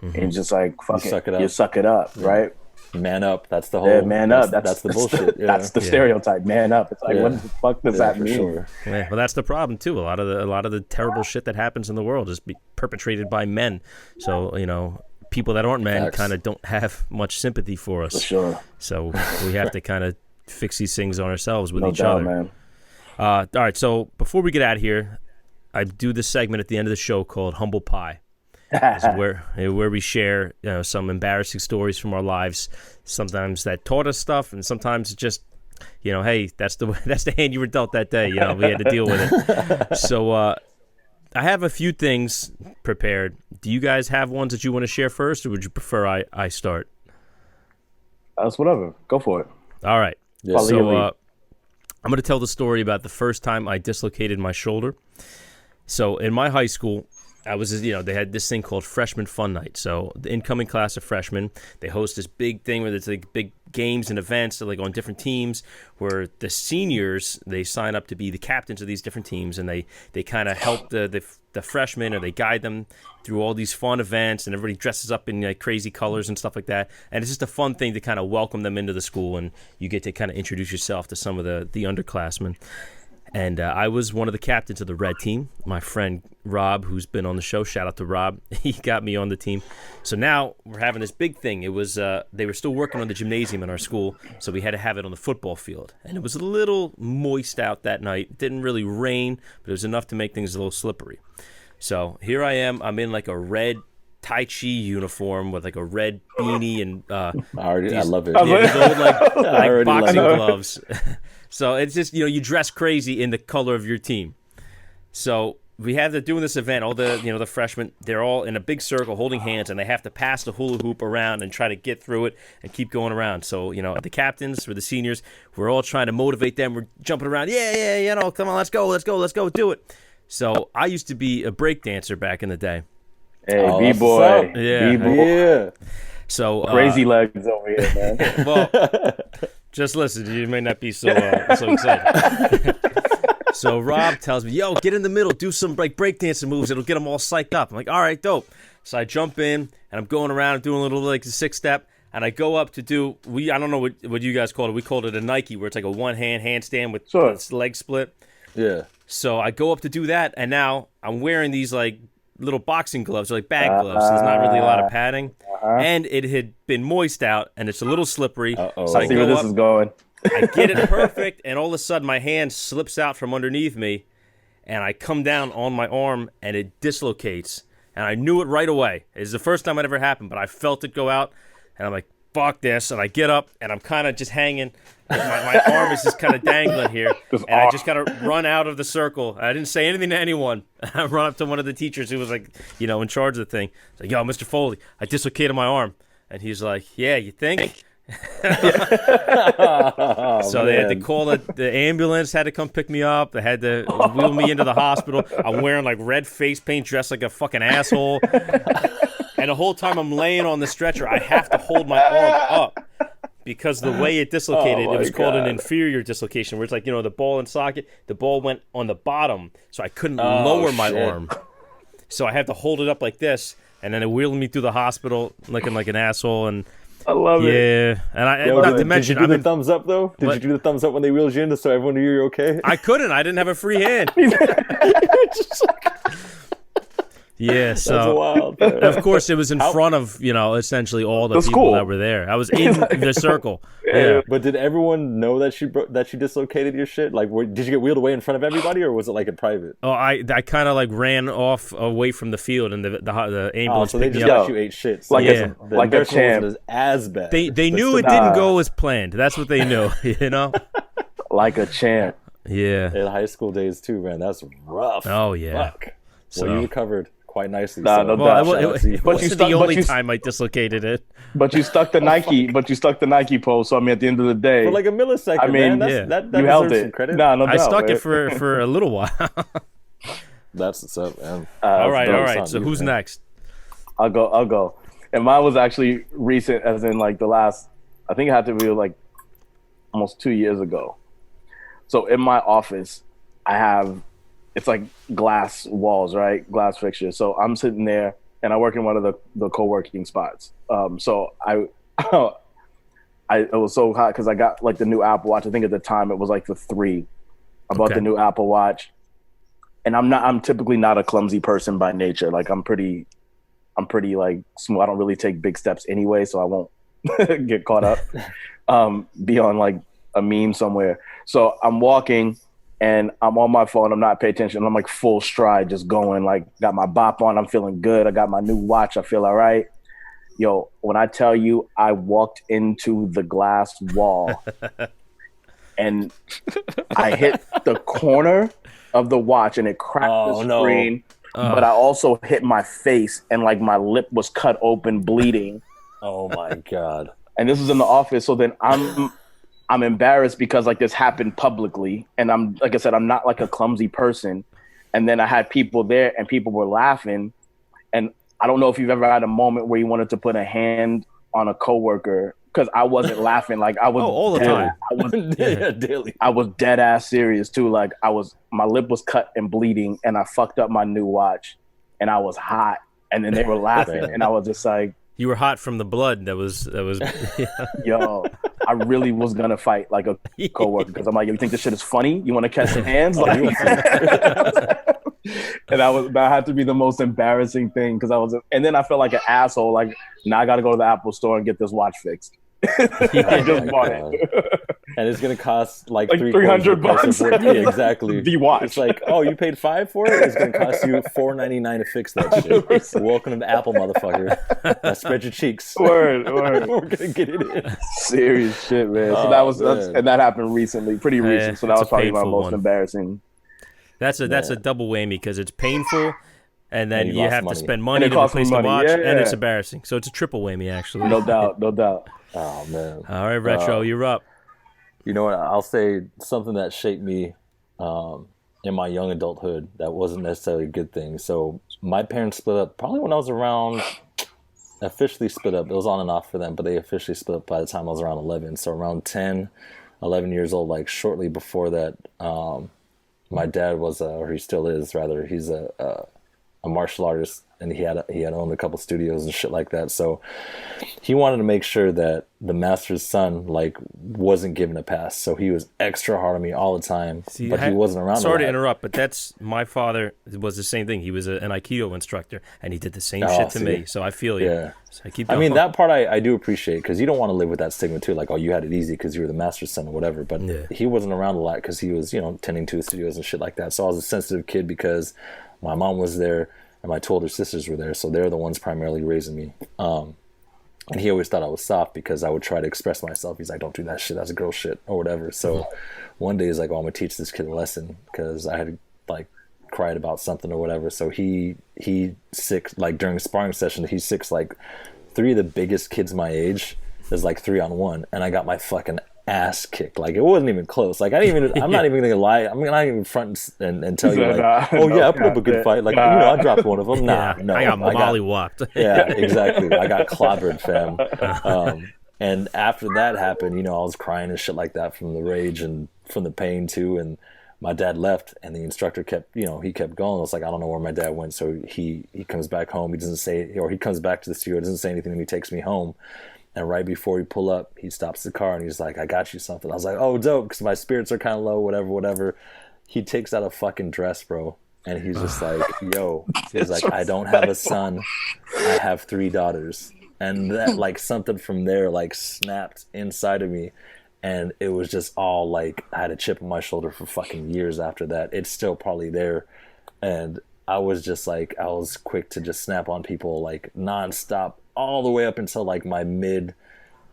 And just like fuck suck it up. you suck it up, right? Man up. That's the whole. Yeah, man up. That's the bullshit. That's the stereotype. Man up. It's like, Yeah. what the fuck does that for mean? sure. Yeah, well, that's the problem too. A lot of the terrible shit that happens in the world is perpetrated by men. So people that aren't men Facts. kind of don't have much sympathy for us. For sure. So we have to kind of fix these things on ourselves with No each doubt, other. man. All right. So before we get out of here, I do this segment at the end of the show called Humble Pie. This is where we share some embarrassing stories from our lives. Sometimes that taught us stuff, and sometimes it's just hey, that's the hand you were dealt that day. We had to deal with it. So I have a few things prepared. Do you guys have ones that you want to share first, or would you prefer I start? That's whatever. Go for it. All right. Yeah. So I'm going to tell the story about the first time I dislocated my shoulder. So in my high school, I was, they had this thing called Freshman Fun Night. So the incoming class of freshmen, they host this big thing where there's like big games and events like on different teams where the seniors, they sign up to be the captains of these different teams, and they kind of help the freshmen, or they guide them through all these fun events, and everybody dresses up in like crazy colors and stuff like that. And it's just a fun thing to kind of welcome them into the school, and you get to kind of introduce yourself to some of the underclassmen. And I was one of the captains of the red team. My friend Rob, who's been on the show, shout out to Rob, he got me on the team. So now we're having this big thing. It was they were still working on the gymnasium in our school, so we had to have it on the football field. And it was a little moist out that night. It didn't really rain, but it was enough to make things a little slippery. So here I am. I'm in like a red Tai Chi uniform with like a red beanie and I love it. these old like already boxing love it. gloves. So it's just, you dress crazy in the color of your team. So we have doing this event, all the, the freshmen, they're all in a big circle holding hands, and they have to pass the hula hoop around and try to get through it and keep going around. So, the captains or the seniors, we're all trying to motivate them. We're jumping around. Yeah, come on, let's go, do it. So I used to be a break dancer back in the day. Hey, Oh, B-boy. Yeah. B-boy. Yeah. So Crazy legs over here, man. well, just listen. You may not be so excited. So Rob tells me, "Yo, get in the middle, do some breakdancing moves. It'll get them all psyched up." I'm like, "All right, dope." So I jump in and I'm going around doing a little like the 6-step, and I go up to do I don't know what you guys called it. We called it a Nike, where it's like a one-hand handstand with Sure. its leg split. Yeah. So I go up to do that, and now I'm wearing these like little boxing gloves, or like bag gloves. So there's not really a lot of padding, and it had been moist out, and it's a little slippery. Uh-oh. So I See where go this up, is going. I get it perfect, and all of a sudden my hand slips out from underneath me, and I come down on my arm, and it dislocates. And I knew it right away. It's the first time it ever happened, but I felt it go out, and I'm like, fuck this. And I get up, and I'm kind of just hanging. My arm is just kind of dangling here, and I just kind of run out of the circle. I didn't say anything to anyone. I run up to one of the teachers who was like, in charge of the thing. I was like, yo, Mr. Foley, I dislocated my arm. And he's like, yeah, you think? So they had to call the ambulance, had to come pick me up. They had to wheel me into the hospital. I'm wearing like red face paint, dressed like a fucking asshole. And the whole time I'm laying on the stretcher, I have to hold my arm up, because the way it dislocated, it was called an inferior dislocation, where it's like, the ball and socket, the ball went on the bottom, so I couldn't lower my arm. So I had to hold it up like this, and then it wheeled me through the hospital looking like an asshole. And I love it. yeah, and not to mention, did you do the thumbs up though? Did you do the thumbs up when they wheeled you in so everyone knew you're okay? I couldn't. I didn't have a free hand. Yeah, so That's wild. and of course it was in front of essentially all the That's people cool. that were there. I was in the circle. Yeah. But did everyone know that she dislocated your shit? Like, did you get wheeled away in front of everybody, or was it like in private? Oh, I kind of like ran off away from the field, and the ambulance So they picked me just up. let you ate shit. So Like Yeah. a like a champ. wasn't as bad. They knew it didn't go as planned. That's what they knew. Like a champ. Yeah. In high school days too, man. That's rough. Oh yeah. Fuck. So- Well, you recovered quite nicely. Nah, so. no Well, doubt. it But you wasn't stuck- the but only you- time I dislocated it. But you stuck the Nike. Pole. So I mean, at the end of the day, For like a millisecond, I mean, man. yeah. That you held deserves it. some credit. Nah, no I doubt, stuck man. it for a little while. That's what's up, man. all That's right. dope. All right. on So you, who's man. next? I'll go. And mine was actually recent, as in like the last, I think it had to be like almost 2 years ago. So in my office, it's like glass walls, right? Glass fixtures. So I'm sitting there and I work in one of the co-working spots. So it was so hot because I got like the new Apple Watch. I think at the time it was like the 3. I bought the new Apple Watch. And I'm typically not a clumsy person by nature. Like I'm pretty like smooth. I don't really take big steps anyway, so I won't get caught up. Be on like a meme somewhere. So I'm walking and I'm on my phone. I'm not paying attention. I'm like full stride, just going, like got my bop on. I'm feeling good. I got my new watch. I feel all right. Yo, when I tell you I walked into the glass wall and I hit the corner of the watch and it cracked the screen. No. But I also hit my face and like my lip was cut open, bleeding. Oh my God. And this is in the office. So then I'm embarrassed because like this happened publicly. And I'm, like I said, I'm not like a clumsy person. And then I had people there and people were laughing. And I don't know if you've ever had a moment where you wanted to put a hand on a coworker because I wasn't laughing. Like I was all the time. Daily. I was dead ass serious too. Like my lip was cut and bleeding and I fucked up my new watch and I was hot. And then they were laughing and I was just like, you were hot from the blood. That was. Yo, I really was gonna fight like a coworker because I'm like, yo, you think this shit is funny? You want to catch some hands? Like, and that had to be the most embarrassing thing because and then I felt like an asshole. Like now I got to go to the Apple store and get this watch fixed. I just bought it. And it's gonna cost like $300. Yeah, exactly. The watch. It's like, oh, you paid $5 for it? It's gonna cost you $4.99 to fix that shit. 100%. Welcome to Apple, motherfucker. Now spread your cheeks. Word. We're gonna get it in. Serious shit, man. So and that happened recently, pretty recent. So that was probably my most embarrassing. That's a double whammy because it's painful, and then you have to spend money to replace the watch, and it's embarrassing. So it's a triple whammy, actually. No doubt. Oh man! All right, Retro, you're up. You know what? I'll say something that shaped me in my young adulthood that wasn't necessarily a good thing. So my parents split up probably when I was officially split up. It was on and off for them, but they officially split up by the time I was around 11. So around 10, 11 years old, like shortly before that, my dad was, or he still is rather, he's a martial artist, and he had owned a couple studios and shit like that. So he wanted to make sure that the master's son like wasn't given a pass. So he was extra hard on me all the time. He wasn't around. Sorry to interrupt, but that's my father was the same thing. He was an Aikido instructor, and he did the same shit to me. So I feel you. Yeah. So I mean, that part I do appreciate because you don't want to live with that stigma too. Like, oh, you had it easy because you were the master's son or whatever. But he wasn't around a lot because he was, tending to the studios and shit like that. So I was a sensitive kid because my mom was there. And my two older sisters were there, so they're the ones primarily raising me. And he always thought I was soft because I would try to express myself. He's like, don't do that shit, that's a girl shit, or whatever. So one day he's like, oh, I'm going to teach this kid a lesson because I had like cried about something or whatever. So he sick, like during sparring session, he sicks like 3 of the biggest kids my age. There's like 3-on-1, and I got my fucking ass kicked. Like it wasn't even close. Like I'm not even gonna lie. I'm not even front and tell you like, I put up a good fight. Like I dropped one of them. I got mollywopped. Yeah, exactly. I got clobbered, fam. And after that happened, I was crying and shit like that from the rage and from the pain too. And my dad left, and the instructor kept going. I was like, I don't know where my dad went. So he comes back home. He doesn't say, or he comes back to the studio. Doesn't say anything, and he takes me home. And right before we pull up, he stops the car and he's like, I got you something. I was like, oh, dope, because my spirits are kind of low, whatever. He takes out a fucking dress, bro. And he's just like, yo. He's like, I don't have a son. I have 3 daughters. And that, like, something from there, like, snapped inside of me. And it was just all, like, I had a chip on my shoulder for fucking years after that. It's still probably there. And I was just, like, I was quick to just snap on people, like, nonstop. All the way up until like my mid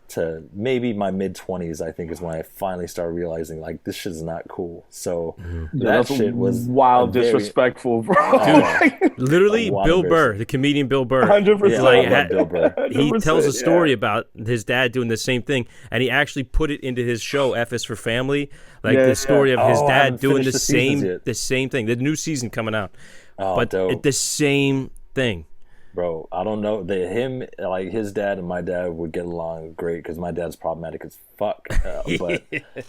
20s, I think is when I finally started realizing like this shit is not cool. So that shit was wild, disrespectful, bro. Dude, literally, Bill Burr, the comedian Bill Burr, 100%. Bill Burr. He tells a story about his dad doing the same thing, and he actually put it into his show F is for Family, like the story of his dad doing the same thing. The new season coming out, but the same thing. Bro, I don't know. Like his dad and my dad would get along great because my dad's problematic as fuck.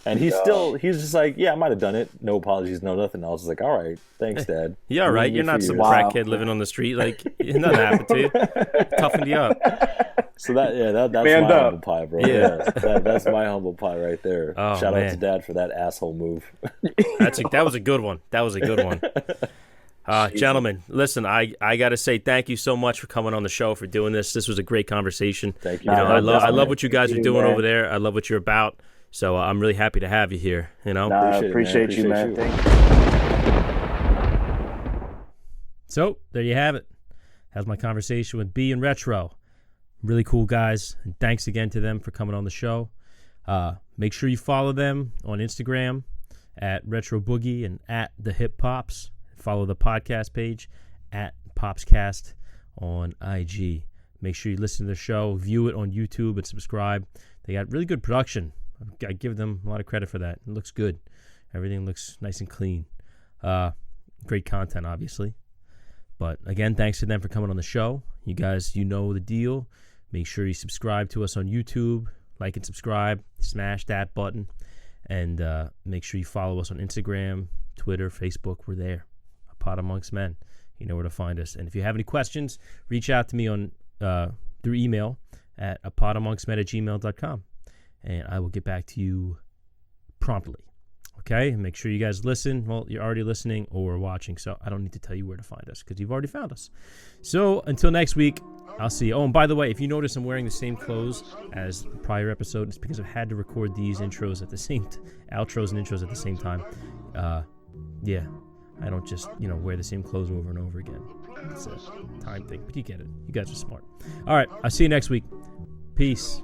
And he's just like, yeah, I might have done it. No apologies, no nothing else. It's like, all right, thanks, Dad. Yeah, all right. You're not some crackhead living on the street. Like, nothing happened to you. Toughened you up. So that's my humble pie, bro. Yeah, that's my humble pie right there. Oh, Shout out to Dad for that asshole move. That was a good one. That was a good one. Gentlemen, listen, I got to say thank you so much for coming on the show, for doing this. This was a great conversation. Thank you. I love what you guys are doing over there. I love what you're about. So I'm really happy to have you here. Appreciate you, man. Thank you. So there you have it. That was my conversation with B and Retro. Really cool guys. And thanks again to them for coming on the show. Make sure you follow them on Instagram at Retro Boogie and at The Hip Pops. Follow the podcast page at POPSCAST on IG. Make sure you listen to the show, view it on YouTube, and subscribe. They got really good production. I give them a lot of credit for that. It looks good. Everything looks nice and clean. Great content, obviously. But again, thanks to them for coming on the show. You guys, you know the deal. Make sure you subscribe to us on YouTube. Like and subscribe. Smash that button. And make sure you follow us on Instagram, Twitter, Facebook. We're there. APodAmongstMen. You know where to find us. And if you have any questions, reach out to me on through email at APodAmongstMen@gmail.com. And I will get back to you promptly. Okay? And make sure you guys listen. Well, you're already listening or watching, so I don't need to tell you where to find us because you've already found us. So until next week, I'll see you. Oh, and by the way, if you notice I'm wearing the same clothes as the prior episode, it's because I've had to record these intros at the same outros and intros at the same time. Yeah. I don't just, wear the same clothes over and over again. It's a time thing, but you get it. You guys are smart. All right, I'll see you next week. Peace.